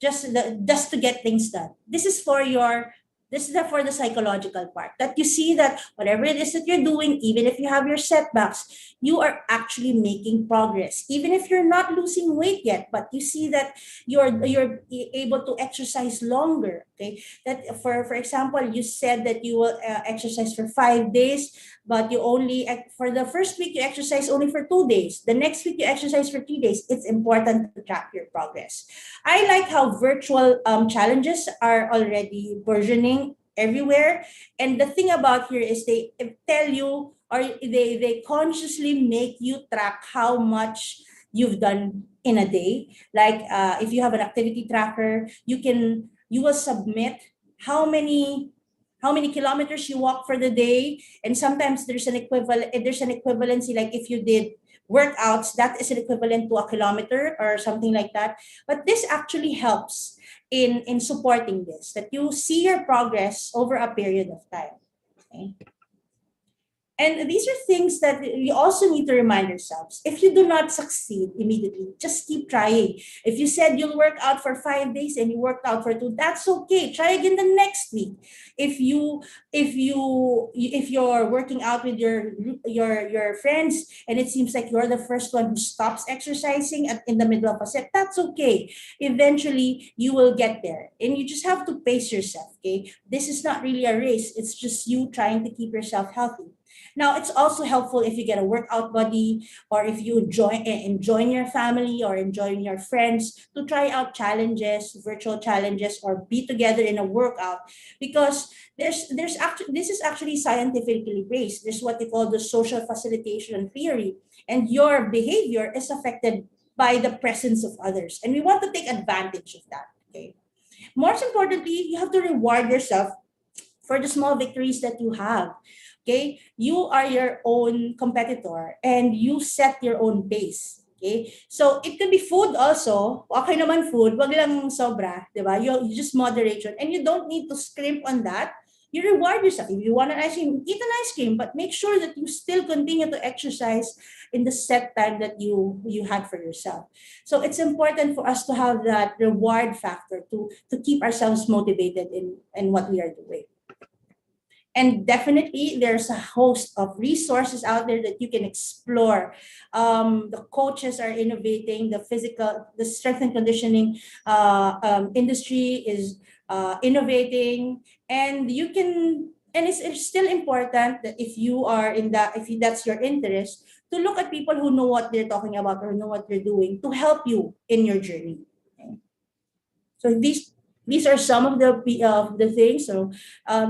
just to get things done. This is for the psychological part, that you see that whatever it is that you're doing, even if you have your setbacks, you are actually making progress. Even if you're not losing weight yet, but you see that you're able to exercise longer. Okay, that for example, you said that you will exercise for 5 days, but you only, for the first week, you exercise only for 2 days. The next week, you exercise for 3 days. It's important to track your progress. I like how virtual challenges are already burgeoning everywhere. And the thing about here is they tell you, or they consciously make you track how much you've done in a day. Like if you have an activity tracker, you will submit how many kilometers you walk for the day, and sometimes there's an equivalency, like if you did workouts, that is an equivalent to a kilometer or something like that. But this actually helps in supporting this, that you see your progress over a period of time. Okay? And these are things that you also need to remind yourselves. If you do not succeed immediately, just keep trying. If you said you'll work out for 5 days and you worked out for 2, that's okay. Try again the next week. If you're working out with your friends and it seems like you're the first one who stops exercising in the middle of a set, that's okay. Eventually, you will get there, and you just have to pace yourself. Okay, this is not really a race. It's just you trying to keep yourself healthy. Now, it's also helpful if you get a workout buddy, or if you join your family or join your friends to try out challenges, virtual challenges, or be together in a workout, because there's actually, this is actually scientifically based. There's what they call the social facilitation theory, and your behavior is affected by the presence of others, and we want to take advantage of that. Okay. Most importantly, you have to reward yourself for the small victories that you have. Okay, you are your own competitor and you set your own pace. Okay, so it could be food also. Okay naman food, wag lang sobra, di ba? You just moderation, and you don't need to scrimp on that. You reward yourself. If you want an ice cream, eat an ice cream, but make sure that you still continue to exercise in the set time that you had for yourself. So it's important for us to have that reward factor to keep ourselves motivated in what we are doing. And definitely, there's a host of resources out there that you can explore. The coaches are innovating. The strength and conditioning industry is innovating, and you can. And it's still important that if you are in that, if that's your interest, to look at people who know what they're talking about or know what they're doing to help you in your journey. Okay? So these are some of the things. So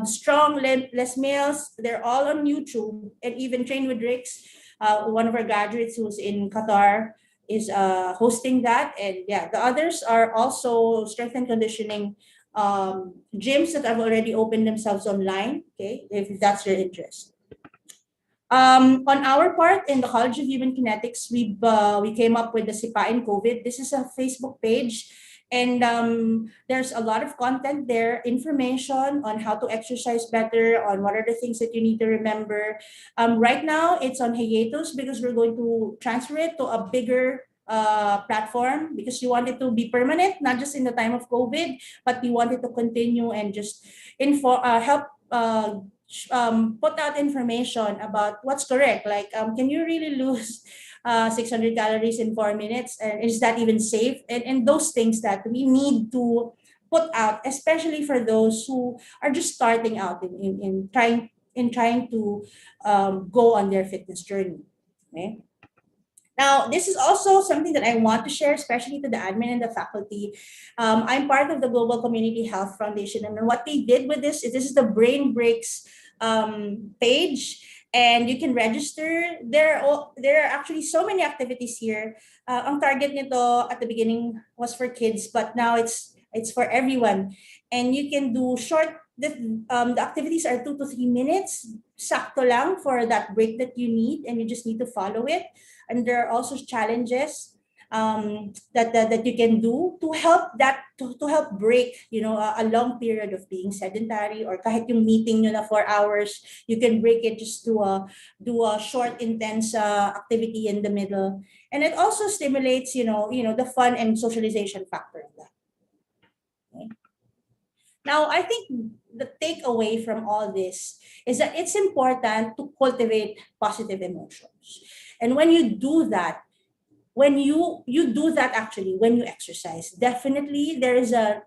strong Les Mills, they're all on YouTube, and even Train with Ricks, one of our graduates who's in Qatar is hosting that. And yeah, the others are also strength and conditioning gyms that have already opened themselves online. Okay, if that's your interest. On our part in the College of Human Kinetics, we came up with the Sipain COVID. This is a Facebook page. And there's a lot of content there, information on how to exercise better, on what are the things that you need to remember. Right now, it's on hiatus because we're going to transfer it to a bigger platform, because we want it to be permanent, not just in the time of COVID, but we want it to continue and just help put out information about what's correct. Like, can you really lose 600 calories in 4 minutes? And is that even safe? And those things that we need to put out, especially for those who are just starting out in trying to go on their fitness journey. Okay. Now, this is also something that I want to share, especially to the admin and the faculty. I'm part of the Global Community Health Foundation, and what they did with this is the Brain Breaks page, and you can register. There are actually so many activities here. Ang target nito at the beginning was for kids, but now it's for everyone, and you can do short. The activities are 2 to 3 minutes, sakto lang for that break that you need, and you just need to follow it. And there are also challenges that you can do to help break, a long period of being sedentary, or kahit yung meeting nyo na 4 hours, you can break it just to do a short intense activity in the middle. And it also stimulates the fun and socialization factor of that. Okay. Now, I think the takeaway from all this is that it's important to cultivate positive emotions. And when you do that, when you do that actually, when you exercise, definitely there is a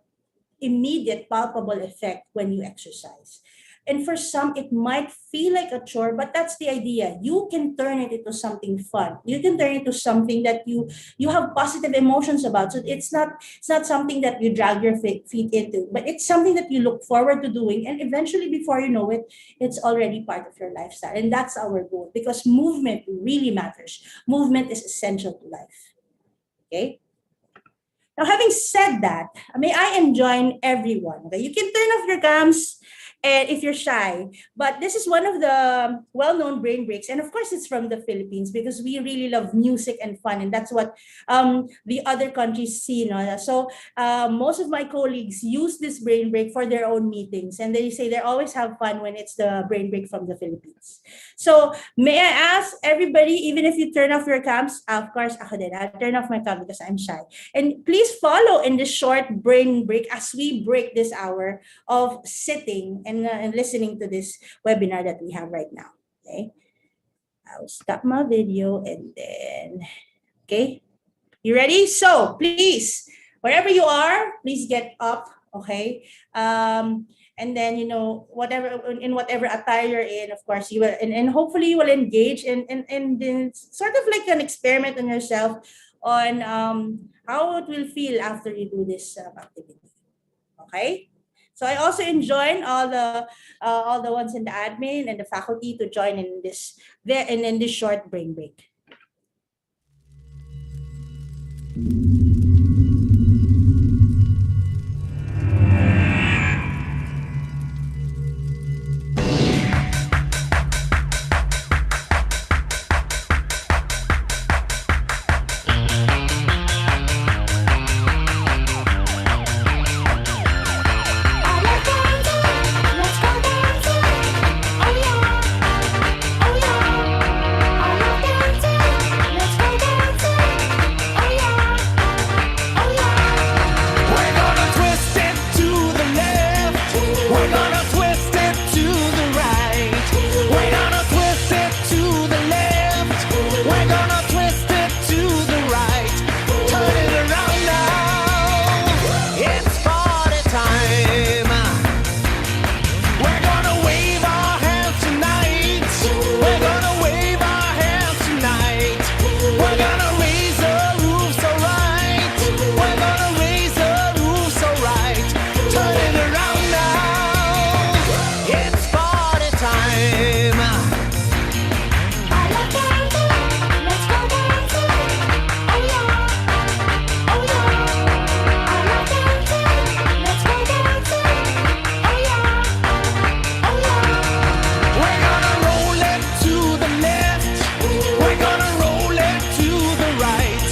immediate palpable effect when you exercise. And for some, it might feel like a chore, but that's the idea. You can turn it into something fun. You can turn it into something that you have positive emotions about. So it's not something that you drag your feet into, but it's something that you look forward to doing. And eventually, before you know it, it's already part of your lifestyle. And that's our goal, because movement really matters. Movement is essential to life. Okay? Now, having said that, may I enjoin everyone. Okay? You can turn off your cams and if you're shy, but this is one of the well-known brain breaks, and of course it's from the Philippines, because we really love music and fun, and that's what the other countries see. So most of my colleagues use this brain break for their own meetings, and they say they always have fun when it's the brain break from the Philippines. So may I ask everybody, even if you turn off your cams, of course ako din, I'll turn off my cam because I'm shy, and please follow in this short brain break as we break this hour of sitting and listening to this webinar that we have right now. Okay, I'll stop my video and then, okay, you ready? So please, wherever you are, please get up. Okay, and then whatever in whatever attire you're in, of course you will, and hopefully you will engage in sort of like an experiment on yourself on how it will feel after you do this activity. Okay. So I also enjoin all the ones in the admin and the faculty to join in this in this short brain break. We're gonna twist it to the left. We're gonna twist it to the right. We're gonna twist it to the left. We're gonna twist it to the right. Turn it around now. It's party time. We're gonna wave our hands tonight. We're gonna wave our hands tonight. We're gonna raise the roof so right. We're gonna raise the roof so right. Turn it around now. It's party time. We're gonna roll it to the left. We're gonna roll it to the right.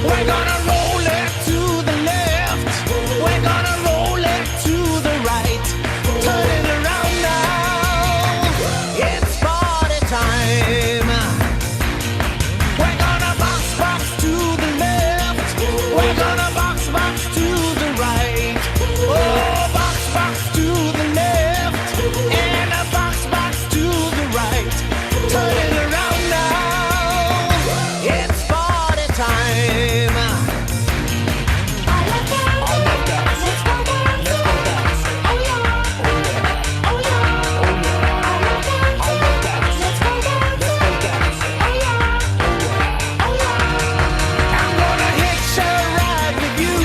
We're gonna roll it to the left. We're gonna roll it to the right. Turn it around now. It's party time. We're gonna box to the left. We're gonna box to the right. Oh, box to the left. And a box to the right. Turn it around now. It's party time. I'm gonna hitch a ride with you.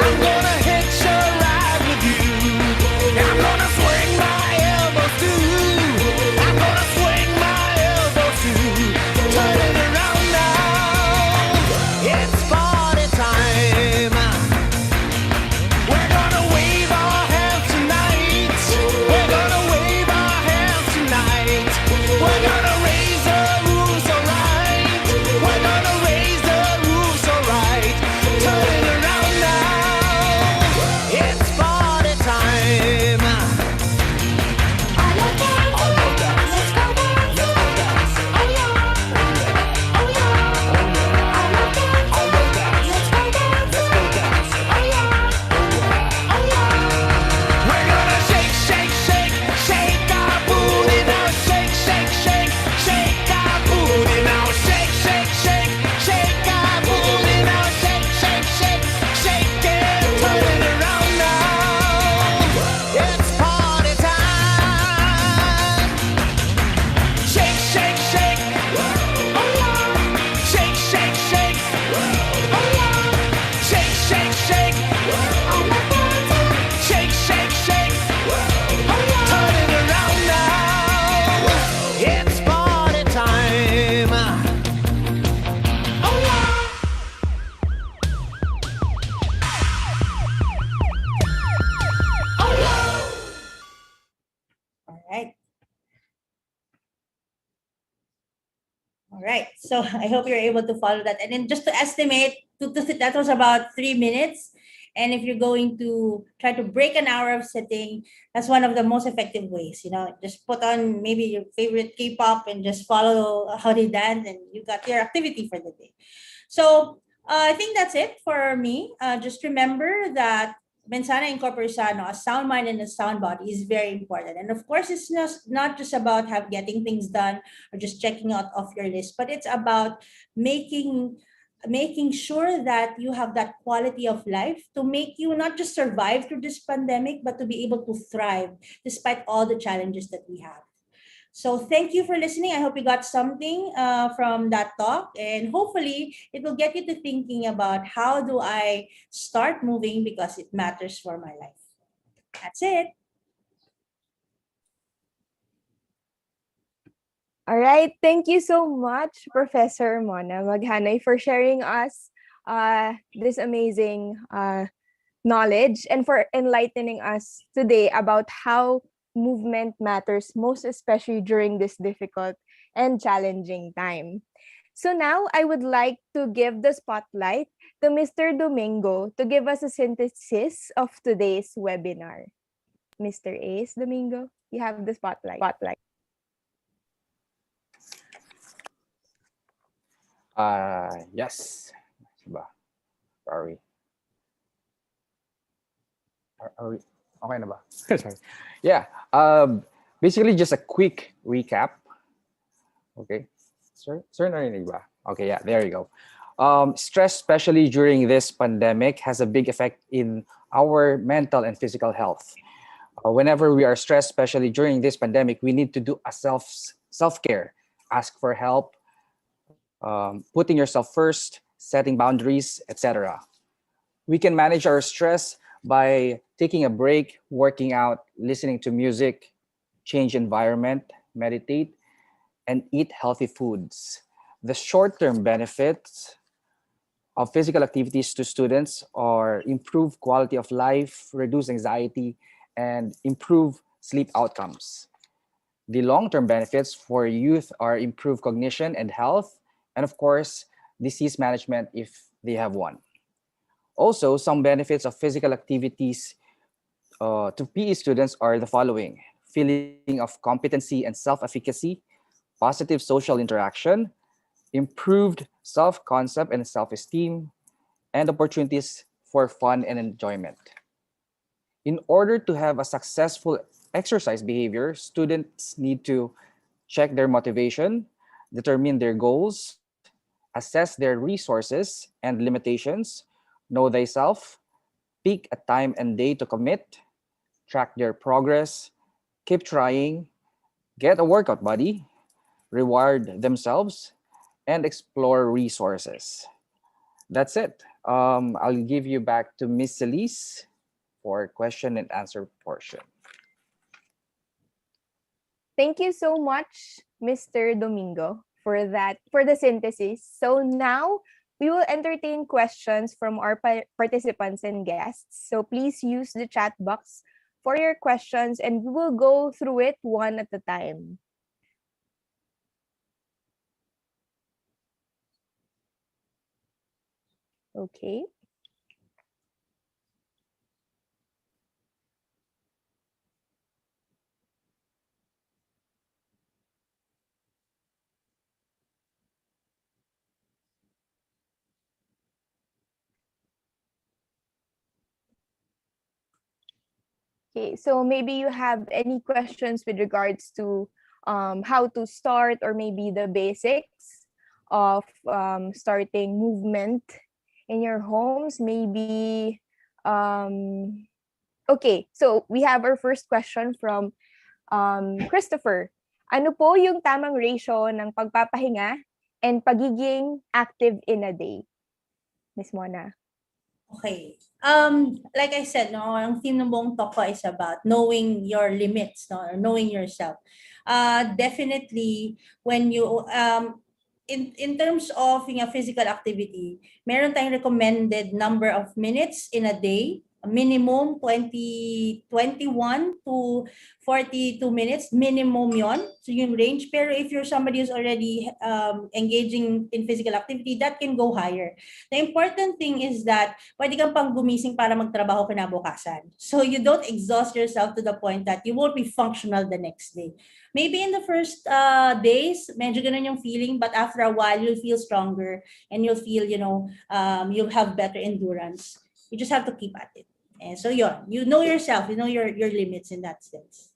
I'm gonna hitch a ride with you. I'm gonna swing my elbows too. I'm gonna swing my elbows too. Turn it around now. It's party time. We're gonna wave our hands tonight. We're gonna wave our hands tonight. We're gonna raise the roof so right. We're gonna raise the roof so right. Turn it around now. It's party time. We're gonna shake, shake, shake, shake our booty now. Shake, shake, shake, shake our booty now. Shake, shake, shake, shake our booty now. Shake, shake, shake, shake it. Turn it around now. It's party time. Shake, shake, shake. Shake, shake, shake. Shake, shake, shake. Shake, shake, shake. Turn it around now. It's party time. All right. All right. So I hope you're able to follow that. And then just to estimate, that was about 3 minutes. And if you're going to try to break an hour of sitting, that's one of the most effective ways. Just put on maybe your favorite K-pop and just follow how they dance, and you got your activity for the day. So I think that's it for me. Just remember that mensana in corpore sano, a sound mind and a sound body, is very important. And of course, it's not just about getting things done or just checking out off your list, but it's about making making sure that you have that quality of life to make you not just survive through this pandemic, but to be able to thrive despite all the challenges that we have. So thank you for listening. I hope you got something from that talk, and hopefully it will get you to thinking about how do I start moving because it matters for my life. That's it. All right. Thank you so much, Professor Mona Maghanay, for sharing us this amazing knowledge and for enlightening us today about how movement matters, most especially during this difficult and challenging time. So now I would like to give the spotlight to Mr. Domingo to give us a synthesis of today's webinar. Mr. Ace Domingo, you have the spotlight. Yes. Diba? Are we? Are we? Okay na ba? Sorry. Yeah. Basically, just a quick recap. Okay. Sir, narinig ba? Okay, yeah, there you go. Stress, especially during this pandemic, has a big effect in our mental and physical health. Whenever we are stressed, especially during this pandemic, we need to do a self-care, ask for help, putting yourself first, setting boundaries, etc. We can manage our stress by taking a break, working out, listening to music, change environment, meditate, and eat healthy foods. The short-term benefits of physical activities to students are improve quality of life, reduce anxiety, and improve sleep outcomes. The long-term benefits for youth are improved cognition and health, and of course, disease management if they have one. Also, some benefits of physical activities to PE students are the following: feeling of competency and self-efficacy, positive social interaction, improved self-concept and self-esteem, and opportunities for fun and enjoyment. In order to have a successful exercise behavior, students need to check their motivation, determine their goals, assess their resources and limitations, know thyself, pick a time and day to commit, track their progress, keep trying, get a workout buddy, reward themselves, and explore resources. That's it. I'll give you back to Miss Elise for question and answer portion. Thank you so much, Mr. Domingo, for the synthesis. So now we will entertain questions from our participants and guests. So please use the chat box for your questions and we will go through it one at a time. Okay. Okay, so maybe you have any questions with regards to how to start or maybe the basics of starting movement in your homes. Maybe, okay, so we have our first question from Christopher. Ano po yung tamang ratio ng pagpapahinga and pagiging active in a day? Miss Mona. Okay. Like I said, no, ang theme ng buong talk ko is about knowing your limits, no, or knowing yourself. Definitely, when you in terms of yung physical activity, meron tayong recommended number of minutes in a day, a minimum 21 to 42 minutes, minimum yon. So yung range. Pero if you're somebody who's already engaging in physical activity, that can go higher. The important thing is that pwede kang pang gumising para magtrabaho kinabukasan. So you don't exhaust yourself to the point that you won't be functional the next day. Maybe in the first days, medyo ganun yung feeling, but after a while, you'll feel stronger and you'll feel, you'll have better endurance. You just have to keep at it. And so you know yourself, you know your limits in that sense.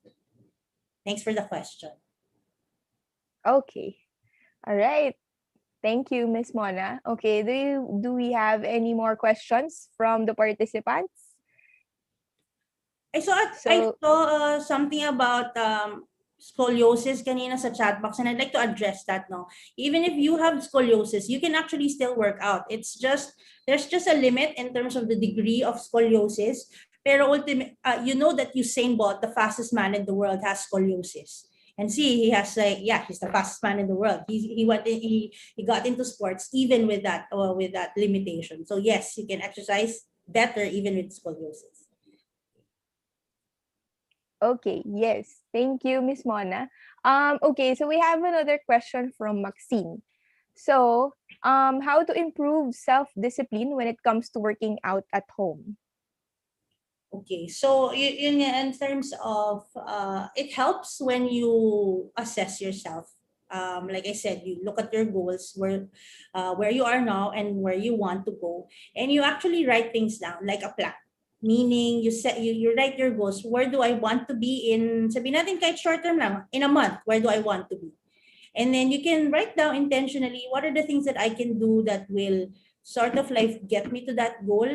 Thanks for the question. Okay. All right. Thank you, Miss Mona. Okay, do we have any more questions from the participants? I So saw something about scoliosis kanina sa chat box, and I'd like to address that. No, even if you have scoliosis, you can actually still work out. It's just there's just a limit in terms of the degree of scoliosis. Pero you know that Usain Bolt, the fastest man in the world, has scoliosis. And see, he has like, yeah, he's the fastest man in the world. He got into sports even with that limitation. So yes, you can exercise better even with scoliosis. okay, yes. Thank you, Miss Mona. Okay, so we have another question from Maxine. So, how to improve self-discipline when it comes to working out at home? Okay, so in terms of it helps when you assess yourself. Like I said, you look at your goals, where you are now and where you want to go, and you actually write things down like a plan. Meaning you write your goals. Where do I want to be in? Sabihin natin kahit short term lang, in a month. Where do I want to be? And then you can write down intentionally what are the things that I can do that will sort of like get me to that goal.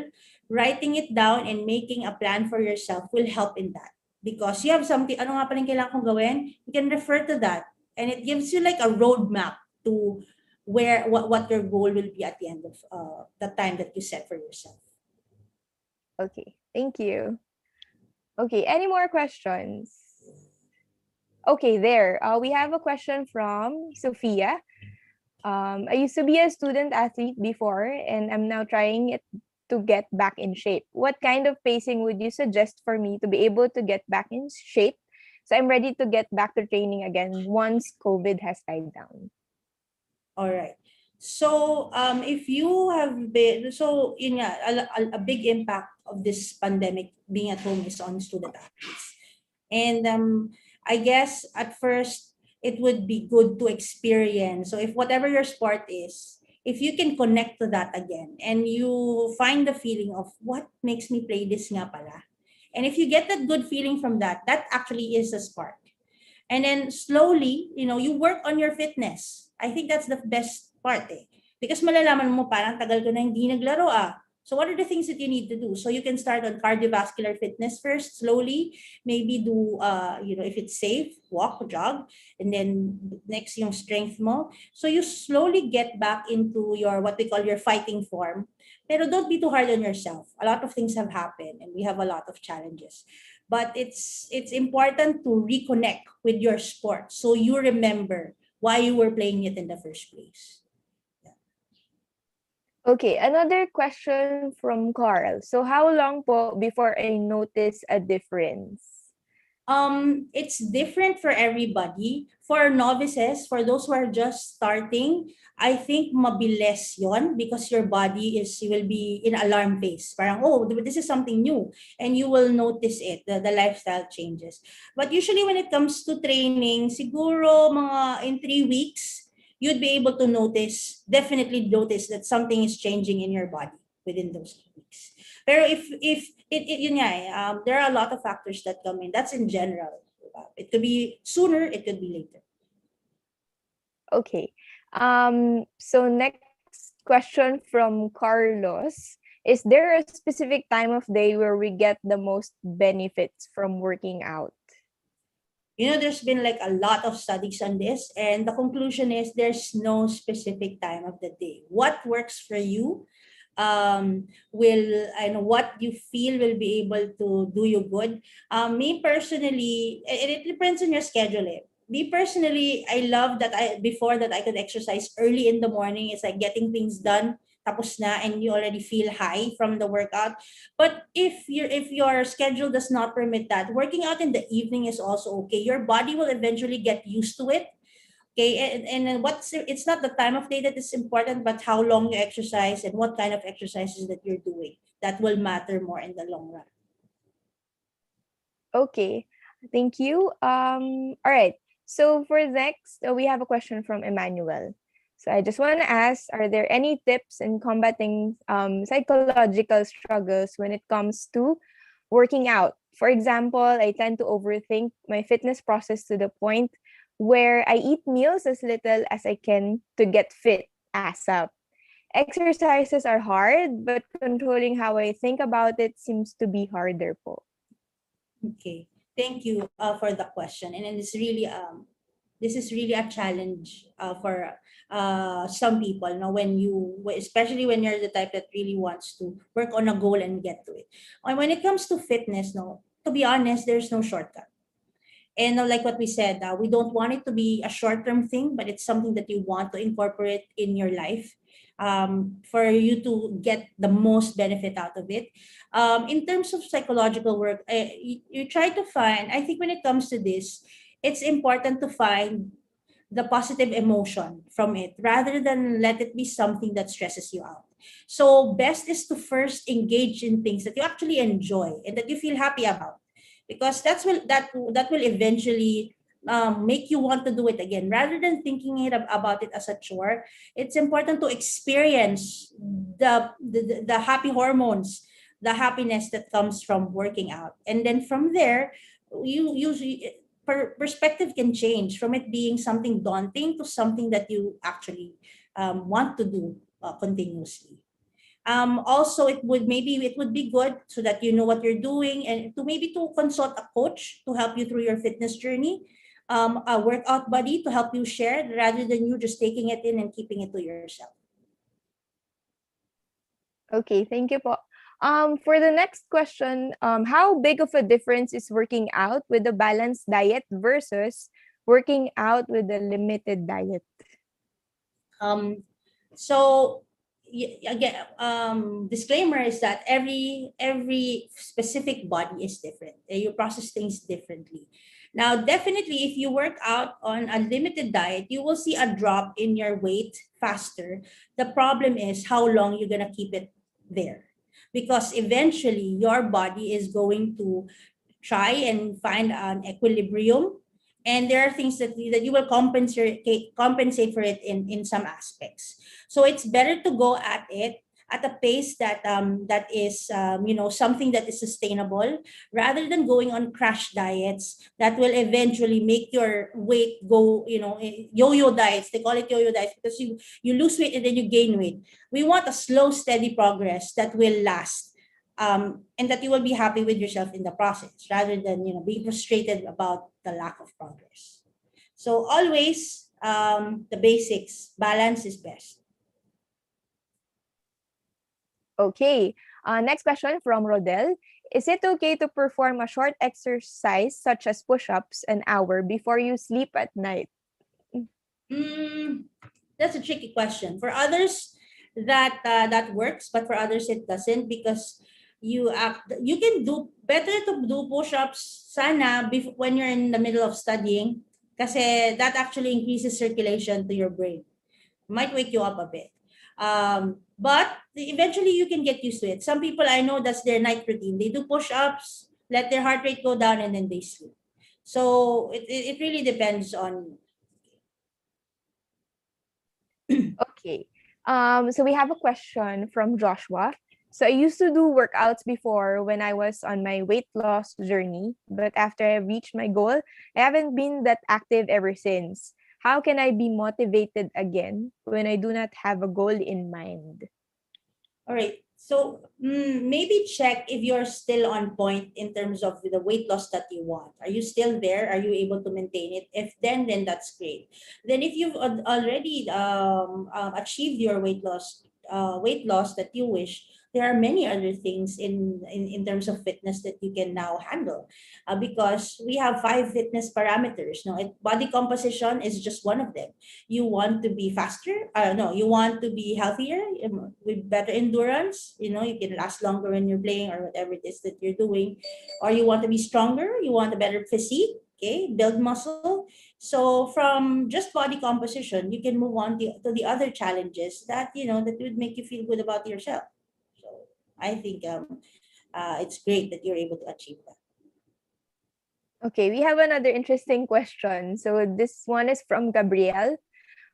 Writing it down and making a plan for yourself will help in that. Because you have something, ano nga pala yung kailangan kong gawin, you can refer to that. And it gives you like a roadmap to what your goal will be at the end of the time that you set for yourself. Okay, thank you. Okay, any more questions? Okay, there. We have a question from Sophia. I used to be a student athlete before, and I'm now trying it to get back in shape. What kind of pacing would you suggest for me to be able to get back in shape? So I'm ready to get back to training again once COVID has died down. All right. So if you have been, so yun nga, a big impact of this pandemic being at home is on student athletes. And I guess at first it would be good to experience. So if whatever your sport is, if you can connect to that again and you find the feeling of what makes me play this nga pala. And if you get that good feeling from that, that actually is a spark. And then slowly, you work on your fitness. I think that's the best part eh. Because malalaman mo parang tagal ko na hindi naglaro ah. So what are the things that you need to do? So you can start on cardiovascular fitness first, slowly. Maybe do, if it's safe, walk, jog. And then next yung strength mo. So you slowly get back into what we call your fighting form. Pero don't be too hard on yourself. A lot of things have happened and we have a lot of challenges. But it's important to reconnect with your sport so you remember why you were playing it in the first place. Okay, another question from Carl. So how long po before I notice a difference? It's different for everybody. For novices, for those who are just starting, I think mabilis yon because your body will be in alarm phase. Parang, oh, this is something new. And you will notice it, the lifestyle changes. But usually when it comes to training, siguro mga in 3 weeks, you'd be able to definitely notice that something is changing in your body within those 2 weeks. Pero if yun nga there are a lot of factors that come in. That's in general. It could be sooner, it could be later. Okay. So next question from Carlos. Is there a specific time of day where we get the most benefits from working out? There's been like a lot of studies on this, and the conclusion is there's no specific time of the day. What works for you and what you feel will be able to do you good. Me personally, it depends on your schedule. Me personally, I love that before that I could exercise early in the morning. It's like getting things done tapos na and you already feel high from the workout. But if your schedule does not permit that, working out in the evening is also okay. Your body will eventually get used to it. Okay, and it's not the time of day that is important, but how long you exercise and what kind of exercises that you're doing. That will matter more in the long run. Okay, thank you. All right. So for next, we have a question from Emmanuel. So I just want to ask, are there any tips in combating psychological struggles when it comes to working out? For example, I tend to overthink my fitness process to the point where I eat meals as little as I can to get fit. ASAP. Exercises are hard, but controlling how I think about it seems to be harder po. Okay, thank you for the question. And it's really this is really a challenge for some people. No, especially when you're the type that really wants to work on a goal and get to it. And when it comes to fitness, no, to be honest, there's no shortcut. And like what we said, we don't want it to be a short-term thing, but it's something that you want to incorporate in your life for you to get the most benefit out of it. In terms of psychological work, you try to find, I think when it comes to this, it's important to find the positive emotion from it rather than let it be something that stresses you out. So best is to first engage in things that you actually enjoy and that you feel happy about, because that will eventually make you want to do it again rather than thinking about it as a chore. It's important to experience the happy hormones, the happiness that comes from working out, and then from there you usually perspective can change from it being something daunting to something that you actually want to do continuously. Also, it would be good so that you know what you're doing, and to consult a coach to help you through your fitness journey, a workout buddy to help you share rather than you just taking it in and keeping it to yourself. Okay, thank you po. For the next question, how big of a difference is working out with a balanced diet versus working out with a limited diet? So again, disclaimer is that every specific body is different. You process things differently. Now, definitely, if you work out on a limited diet, you will see a drop in your weight faster. The problem is how long you're gonna keep it there, because eventually your body is going to try and find an equilibrium, and there are things that you will compensate for it in some aspects. So it's better to go at it at a pace that is something that is sustainable, rather than going on crash diets that will eventually make your weight go, yo-yo diets. They call it yo-yo diets because you lose weight and then you gain weight. We want a slow, steady progress that will last, and that you will be happy with yourself in the process, rather than being frustrated about the lack of progress. So always, the basics, balance is best. Okay. Next question from Rodel. Is it okay to perform a short exercise such as push-ups an hour before you sleep at night? That's a tricky question. For others, that works, but for others it doesn't, because you can do better to do push-ups sana when you're in the middle of studying, kasi that actually increases circulation to your brain. Might wake you up a bit. But eventually you can get used to it. Some people I know, that's their night routine. They do push-ups, let their heart rate go down, and then they sleep. So it really depends on. Okay. So we have a question from Joshua. So I used to do workouts before when I was on my weight loss journey, but after I reached my goal, I haven't been that active ever since. How can I be motivated again when I do not have a goal in mind? All right. So maybe check if you're still on point in terms of the weight loss that you want. Are you still there? Are you able to maintain it? If then that's great. Then if you've already achieved your weight loss that you wish, there are many other things in terms of fitness that you can now handle, because we have 5 fitness parameters. No, body composition is just one of them. You want to be faster? No, you want to be healthier with better endurance. You can last longer when you're playing or whatever it is that you're doing. Or you want to be stronger? You want a better physique? Okay, build muscle. So from just body composition, you can move on to the other challenges that that would make you feel good about yourself. So I think it's great that you're able to achieve that. Okay, we have another interesting question. So this one is from Gabriel.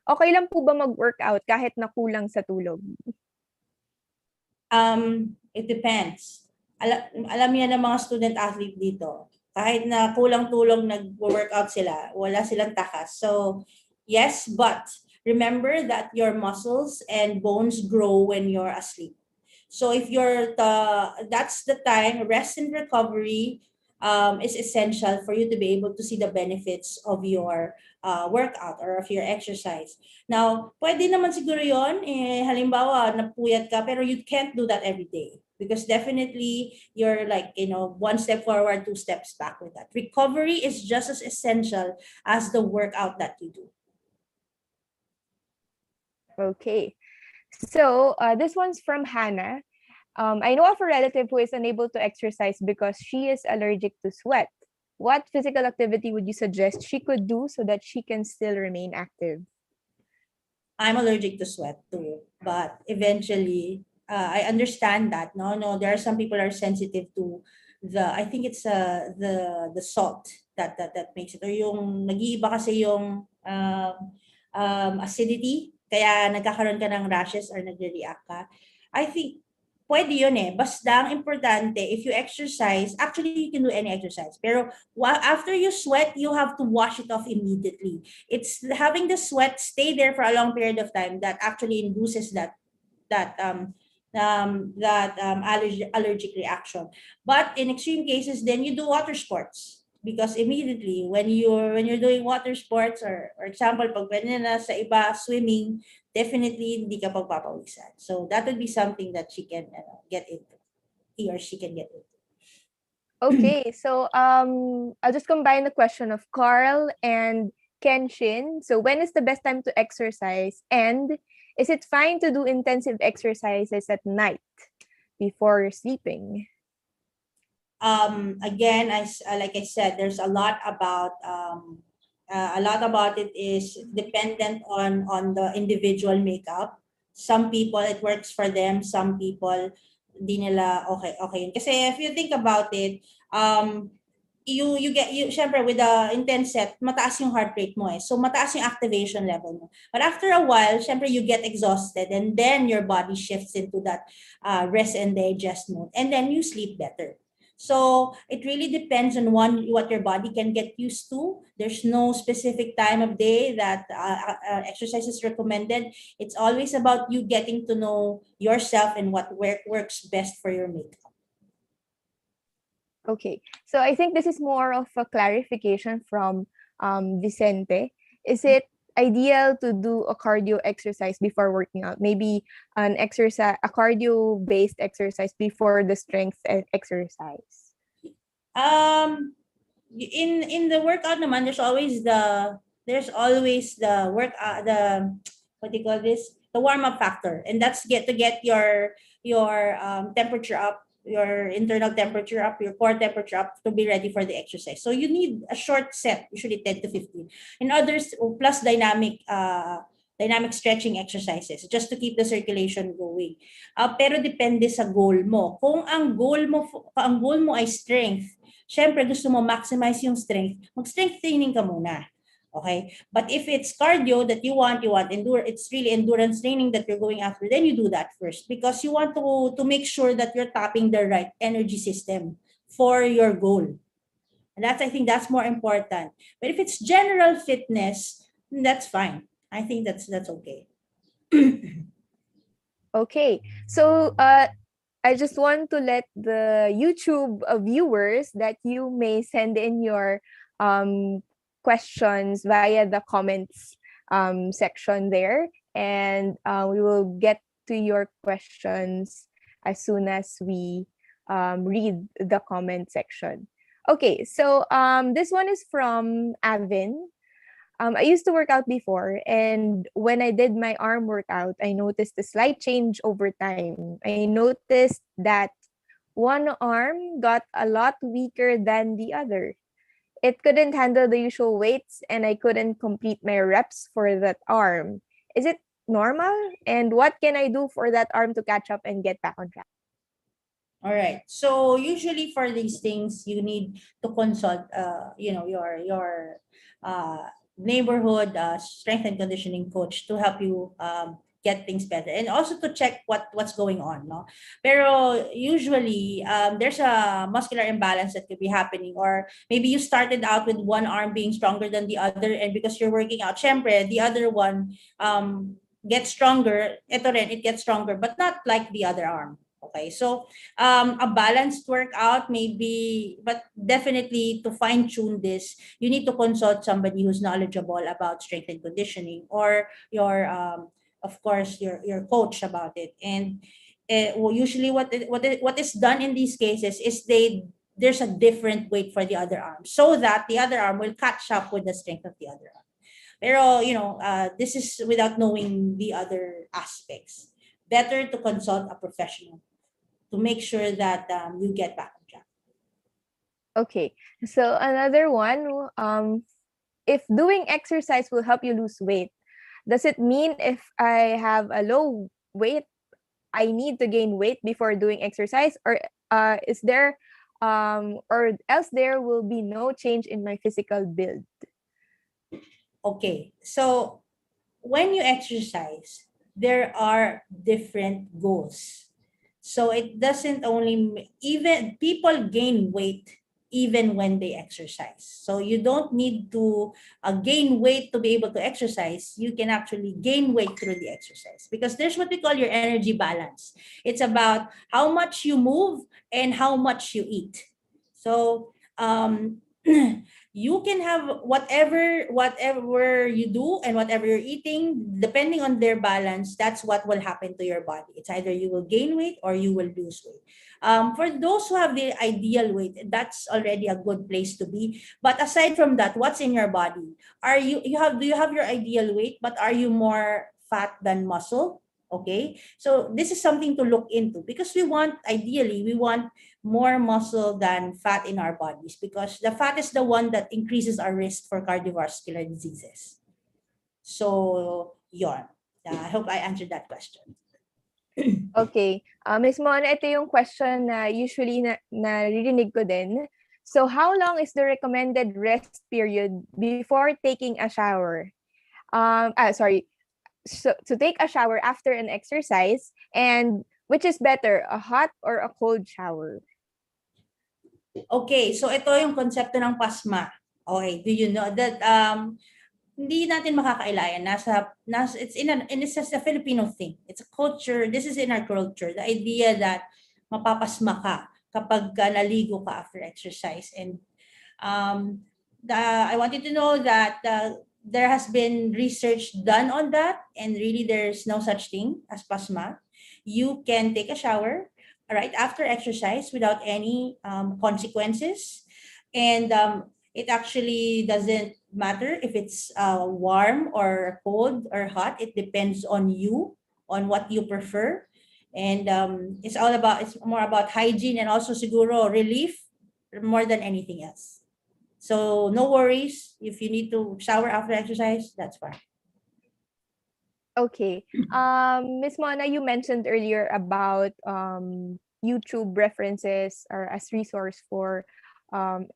Okay lang po ba mag-workout kahit nakulang sa tulog? It depends. Alam niya ng mga student athlete dito, kahit na kulang tulong nag-workout sila, wala silang takas. So yes, but remember that your muscles and bones grow when you're asleep. So if that's the time, rest and recovery is essential for you to be able to see the benefits of your workout or of your exercise. Now, pwede naman siguro yon, halimbawa, napuyat ka, pero you can't do that every day. Because definitely you're like, one step forward, two steps back with that. Recovery is just as essential as the workout that you do. Okay. So this one's from Hannah. I know of a relative who is unable to exercise because she is allergic to sweat. What physical activity would you suggest she could do so that she can still remain active? I'm allergic to sweat too, but eventually I understand that. No, there are some people are sensitive to I think it's the salt that makes it, or yung nag-iiba kasi yung acidity, kaya nagkakaroon ka ng rashes or nagre-react ka. I think pwede yun eh. Basta ang importante, if you exercise, actually you can do any exercise. Pero after you sweat, you have to wash it off immediately. It's having the sweat stay there for a long period of time that actually induces that allergic reaction. But in extreme cases, then you do water sports. Because immediately when you're doing water sports, or example, pag pwede na sa iba swimming, definitely hindi ka pagpapawisan. So that would be something that she can get into. He or she can get into. Okay, so I'll just combine the question of Carl and Kenshin. So when is the best time to exercise? And is it fine to do intensive exercises at night before sleeping? Again, like I said, there's a lot about it is dependent on the individual makeup. Some people it works for them, some people di nila okay yun. Kasi if you think about it, syempre with the intense set, mataas yung heart rate mo eh. So mataas yung activation level mo. But after a while, syempre you get exhausted, and then your body shifts into that rest and digest mode, and then you sleep better. So it really depends on what your body can get used to. There's no specific time of day that exercise is recommended. It's always about you getting to know yourself and what works best for your makeup. Okay, so I think this is more of a clarification from Vicente. Is it ideal to do a cardio exercise before working out? Maybe a cardio-based exercise before the strength exercise? In the workout naman, there's always the what do you call this? The warm-up factor, and that's to get your temperature up, your internal temperature up, your core temperature up to be ready for the exercise. So you need a short set, usually 10 to 15. In others, plus dynamic stretching exercises just to keep the circulation going. Pero depende sa goal mo. Kung ang goal mo ay strength, syempre gusto mo maximize yung strength, mag-strength training ka muna. Okay? But if it's cardio that you want it's really endurance training that you're going after, then you do that first, because you want to make sure that you're tapping the right energy system for your goal. And I think that's more important. But if it's general fitness, that's fine. I think that's okay. Okay, so I just want to let the YouTube viewers that you may send in your questions via the comments section there, and we will get to your questions as soon as we read the comment section. Okay, so this one is from Avin. I used to work out before, and when I did my arm workout, I noticed a slight change over time. I noticed that one arm got a lot weaker than the other. It couldn't handle the usual weights, and I couldn't complete my reps for that arm. Is it normal? And what can I do for that arm to catch up and get back on track? All right. So usually for these things, you need to consult, your neighborhood strength and conditioning coach to help you get things better, and also to check what's going on, no? Pero usually there's a muscular imbalance that could be happening, or maybe you started out with one arm being stronger than the other, and because you're working out, syempre, the other one gets stronger, ito rin, it gets stronger, but not like the other arm. Okay, so a balanced workout maybe, but definitely to fine tune this, you need to consult somebody who's knowledgeable about strength and conditioning, or your of course your coach about it. And well, usually what is done in these cases is there's a different weight for the other arm, so that the other arm will catch up with the strength of the other arm. Pero this is without knowing the other aspects. Better to consult a professional to make sure that you get back on track. Okay, so another one, if doing exercise will help you lose weight, does it mean if I have a low weight, I need to gain weight before doing exercise, or is there, or else there will be no change in my physical build? Okay, so when you exercise, there are different goals. So it doesn't only, even people gain weight even when they exercise. So you don't need to gain weight to be able to exercise. You can actually gain weight through the exercise, because there's what we call your energy balance. It's about how much you move and how much you eat. So you can have whatever you do and whatever you're eating, depending on their balance, that's what will happen to your body. It's either you will gain weight or you will lose weight. For those who have the ideal weight, that's already a good place to be. But aside from that, what's in your body? Do you have your ideal weight, but are you more fat than muscle? Okay, so this is something to look into, because ideally we want more muscle than fat in our bodies, because the fat is the one that increases our risk for cardiovascular diseases. So yon, I hope I answered that question. Okay, Ms. Mona, ito yung question na usually naririnig ko din. So how long is the recommended rest period before taking a shower? So to take a shower after an exercise, and which is better, a hot or a cold shower? Okay, so ito yung konsepto ng pasma. Okay, do you know that hindi natin makakailayan, it's just a Filipino thing. It's a culture. This is in our culture, the idea that mapapasma ka kapag naligo ka after exercise. And I want you to know that there has been research done on that, and really there's no such thing as pasma. You can take a shower right after exercise without any consequences, and it actually doesn't matter if it's warm or cold or hot. It depends on you, on what you prefer. And it's more about hygiene, and also siguro relief more than anything else. So no worries. If you need to shower after exercise, that's fine. Okay. Ms. Mona, you mentioned earlier about YouTube references or as resource for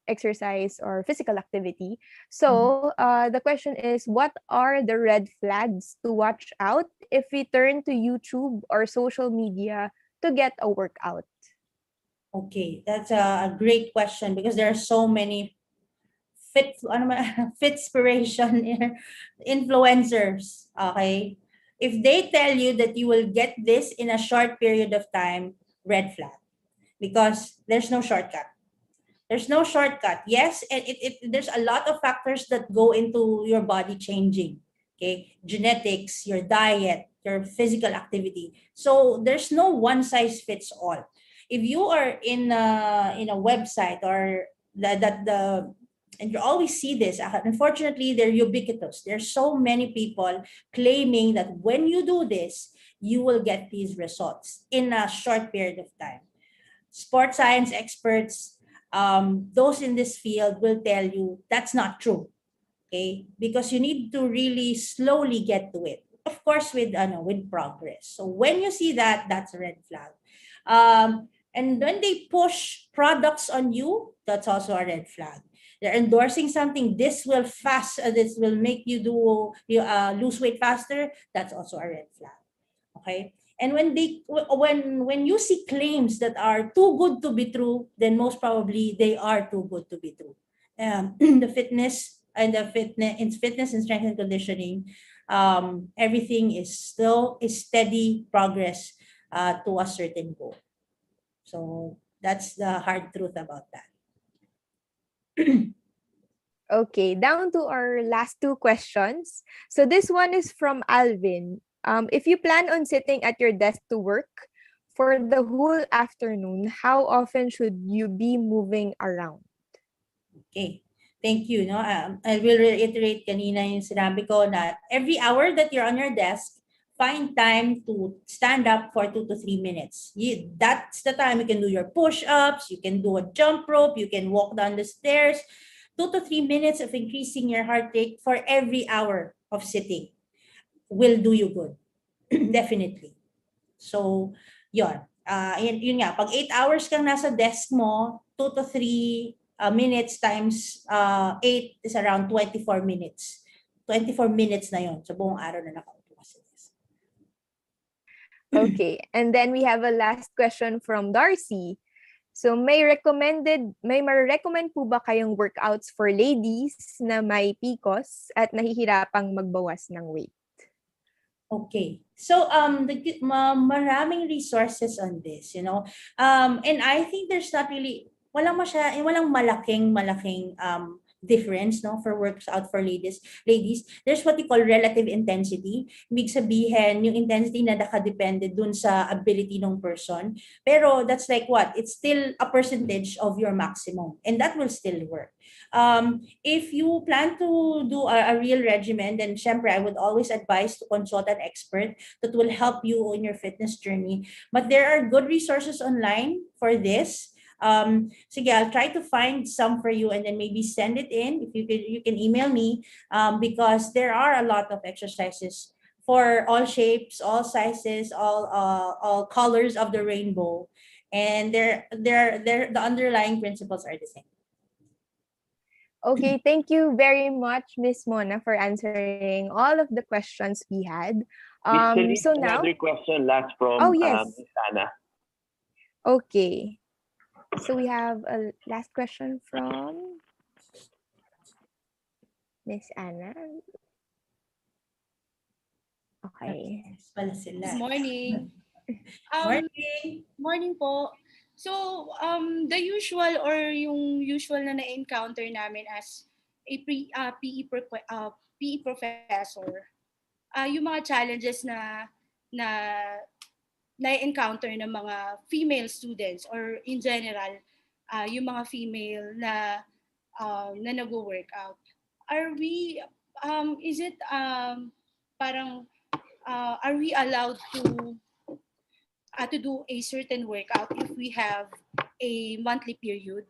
exercise or physical activity. So the question is, what are the red flags to watch out if we turn to YouTube or social media to get a workout? Okay, that's a great question, because there are so many fitspiration influencers. Okay, if they tell you that you will get this in a short period of time, red flag, because there's no shortcut. There's no shortcut. Yes, and there's a lot of factors that go into your body changing. Okay, genetics, your diet, your physical activity. So there's no one size fits all. If you are in a website or and you always see this, unfortunately, they're ubiquitous. There's so many people claiming that when you do this, you will get these results in a short period of time. Sports science experts, those in this field will tell you that's not true. Okay, because you need to really slowly get to it. Of course, with progress. So when you see that, that's a red flag. And when they push products on you, that's also a red flag. They're endorsing something. This will make you lose weight faster. That's also a red flag. Okay? And when you see claims that are too good to be true, then most probably they are too good to be true. The fitness and strength and conditioning, everything is still is steady progress to a certain goal. So that's the hard truth about that. Okay, down to our last two questions. So this one is from Alvin. If you plan on sitting at your desk to work for the whole afternoon, how often should you be moving around? Okay. Thank you. No, I will reiterate kanina yung sinabi ko na every hour that you're on your desk, find time to stand up for 2 to 3 minutes. That's the time you can do your push-ups, you can do a jump rope, you can walk down the stairs. 2 to 3 minutes of increasing your heart rate for every hour of sitting will do you good. Definitely. So, yun. Yun nga, pag 8 hours kang nasa desk mo, 2 to 3 minutes times 8 is around 24 minutes. 24 minutes na yun. So, buong araw na nakaupo ka sa desk. Okay, and then we have a last question from Darcy. So may ma-recommend po ba kayong workouts for ladies na may PCOS at nahihirapang magbawas ng weight? Okay. So maraming resources on this, you know. And I think there's not really walang malaking difference, no, for workout for ladies. There's what you call relative intensity. Ibig sabihin, yung intensity na nakadepende dun sa ability ng person. Pero that's like what? It's still a percentage of your maximum. And that will still work. If you plan to do a real regimen, then syempre, I would always advise to consult an expert that will help you in your fitness journey. But there are good resources online for this. Sige, I'll try to find some for you and then maybe send it in. If you can email me, because there are a lot of exercises for all shapes, all sizes, all colors of the rainbow, and the underlying principles are the same. Okay, thank you very much, Miss Mona, for answering all of the questions we had. So now, another question last from yes. Miss Anna. Okay. So we have a last question from Miss Anna. Okay. Good Morning. Morning. Morning po. So, the usual or yung usual na na-encounter namin as a PE professor, yung mga challenges na na-encounter ng mga female students or in general, yung mga female na nag-workout. Are we, is it parang, are we allowed to do a certain workout if we have a monthly period?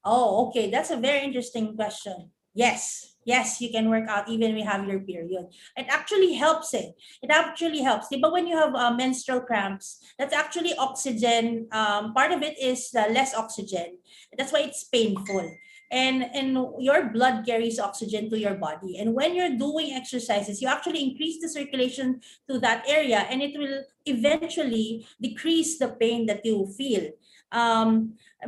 Oh, okay. That's a very interesting question. Yes, you can work out even when you have your period. It actually helps it. It actually helps. But when you have menstrual cramps, that's actually oxygen. Part of it is less oxygen. That's why it's painful. And your blood carries oxygen to your body. And when you're doing exercises, you actually increase the circulation to that area, and it will eventually decrease the pain that you feel.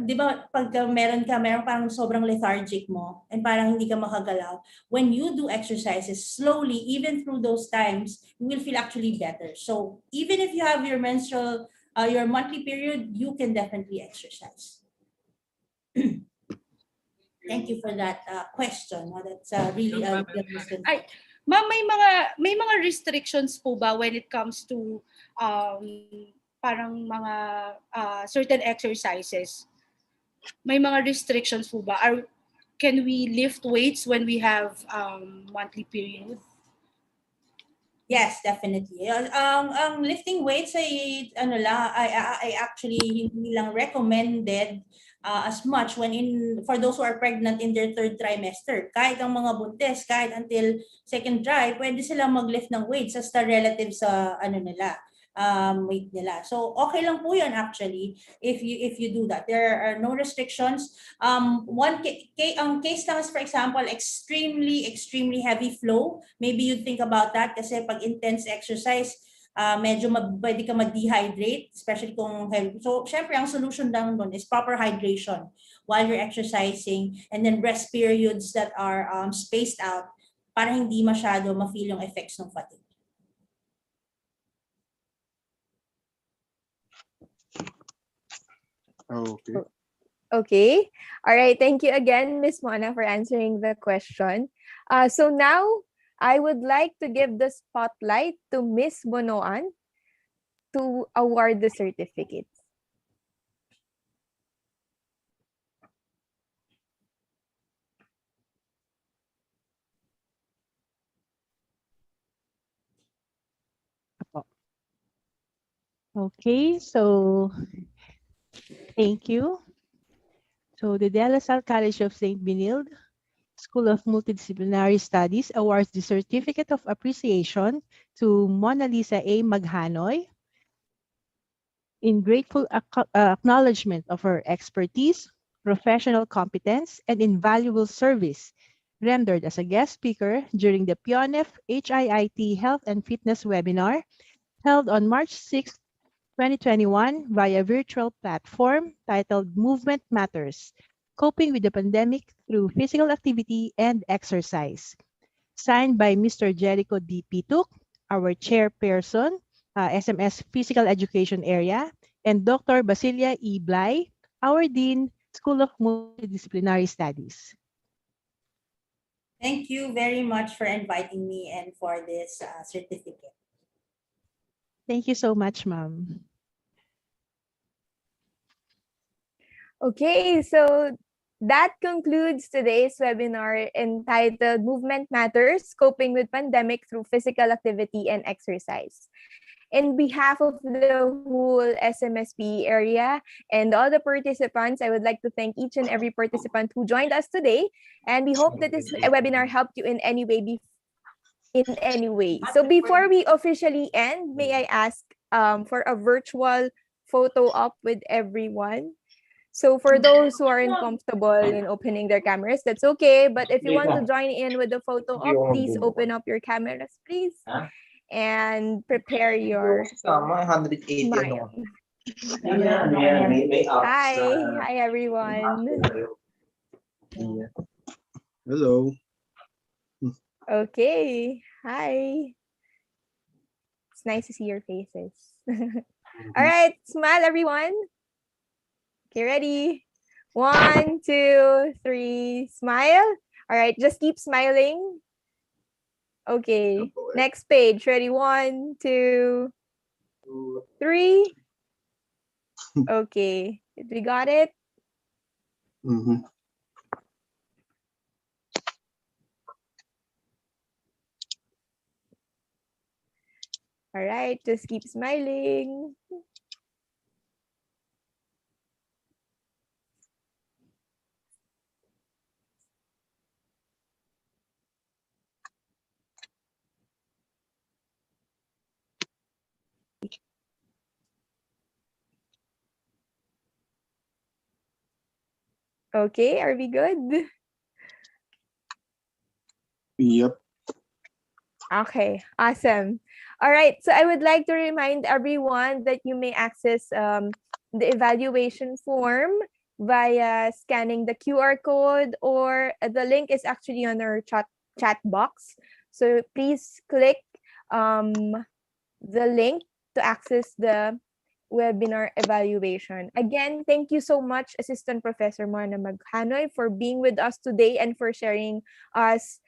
Di ba, pag meron parang sobrang lethargic mo and parang hindi ka makagalaw, when you do exercises slowly, even through those times, you will feel actually better. So even if you have your menstrual, your monthly period, you can definitely exercise. Thank you for that question. That's really a good question. Ma'am, may mga restrictions po ba when it comes to parang mga certain exercises? May mga restrictions po ba? Can we lift weights when we have monthly period? Yes, definitely. Lifting weights ay actually hindi lang recommended as much for those who are pregnant in their 3rd trimester. Kahit ang mga buntis, kahit until 2nd try, pwede silang mag-lift ng weights as the relative sa weight nila. So okay lang po yun actually if you do that. There are no restrictions. One case lang is, for example, extremely heavy flow. Maybe you think about that kasi pag intense exercise, medyo pwede ka mag-dehydrate, especially kung healthy. So, syempre, ang solution lang nun is proper hydration while you're exercising, and then rest periods that are spaced out para hindi masyado ma-feel yung effects ng fatigue. Okay. Okay. All right. Thank you again, Miss Mona, for answering the question. So now I would like to give the spotlight to Miss Bonoan to award the certificates. Okay, so thank you. So the De La Salle College of St. Benilde School of Multidisciplinary Studies awards the Certificate of Appreciation to Mona Lisa A. Maghanoy in grateful acknowledgement of her expertise, professional competence, and invaluable service rendered as a guest speaker during the PIONEF HIIT Health and Fitness webinar held on March 6, 2021 via virtual platform titled Movement Matters, Coping with the Pandemic Through Physical Activity and Exercise. Signed by Mr. Jericho D. Pituk, our chairperson, SMS Physical Education Area, and Dr. Basilia E. Blay, our Dean, School of Multidisciplinary Studies. Thank you very much for inviting me and for this certificate. Thank you so much, ma'am. Okay, so that concludes today's webinar entitled Movement Matters, Coping with Pandemic Through Physical Activity and Exercise. In behalf of the whole SMSP area and all the participants, I would like to thank each and every participant who joined us today. And we hope that this webinar helped you in any way. So before we officially end, may I ask for a virtual photo op with everyone? So for those who are uncomfortable in opening their cameras, that's okay. But if you want to join in with the photo op, please open up your cameras, please. And prepare your smile. Hi everyone. Hello. Okay, hi. It's nice to see your faces. All right, smile everyone. Okay, ready? 1, 2, 3, smile. All right, just keep smiling. Okay, next page. Ready? 1, 2, 3. Okay, we got it? Mm-hmm. All right, just keep smiling. Okay, are we good? Yep. Okay, awesome. All right, so I would like to remind everyone that you may access the evaluation form via scanning the QR code, or the link is actually on our chat box. So please click the link to access the webinar evaluation. Again, thank you so much, Assistant Professor Mona Maghanoy, for being with us today and for sharing us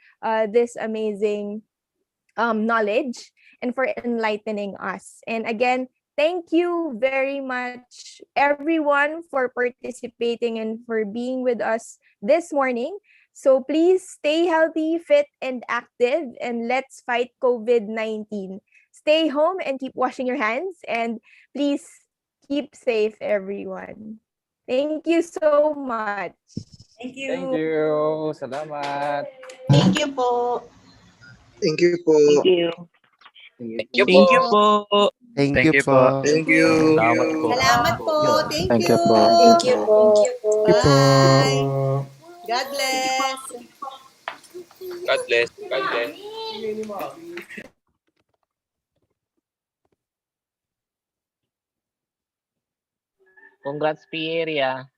this amazing knowledge and for enlightening us. And again, thank you very much, everyone, for participating and for being with us this morning. So please stay healthy, fit, and active, and let's fight COVID-19. Stay home and keep washing your hands, and please keep safe, everyone. Thank you so much. Thank you. Thank you. Salamat. Thank you po. Thank you po. Thank you. Thank you po. Thank Thank you you po. po. Thank you. Salamat po. Thank you. Thank you po. Bye. God bless. God bless. God bless. Congrats, Pierre.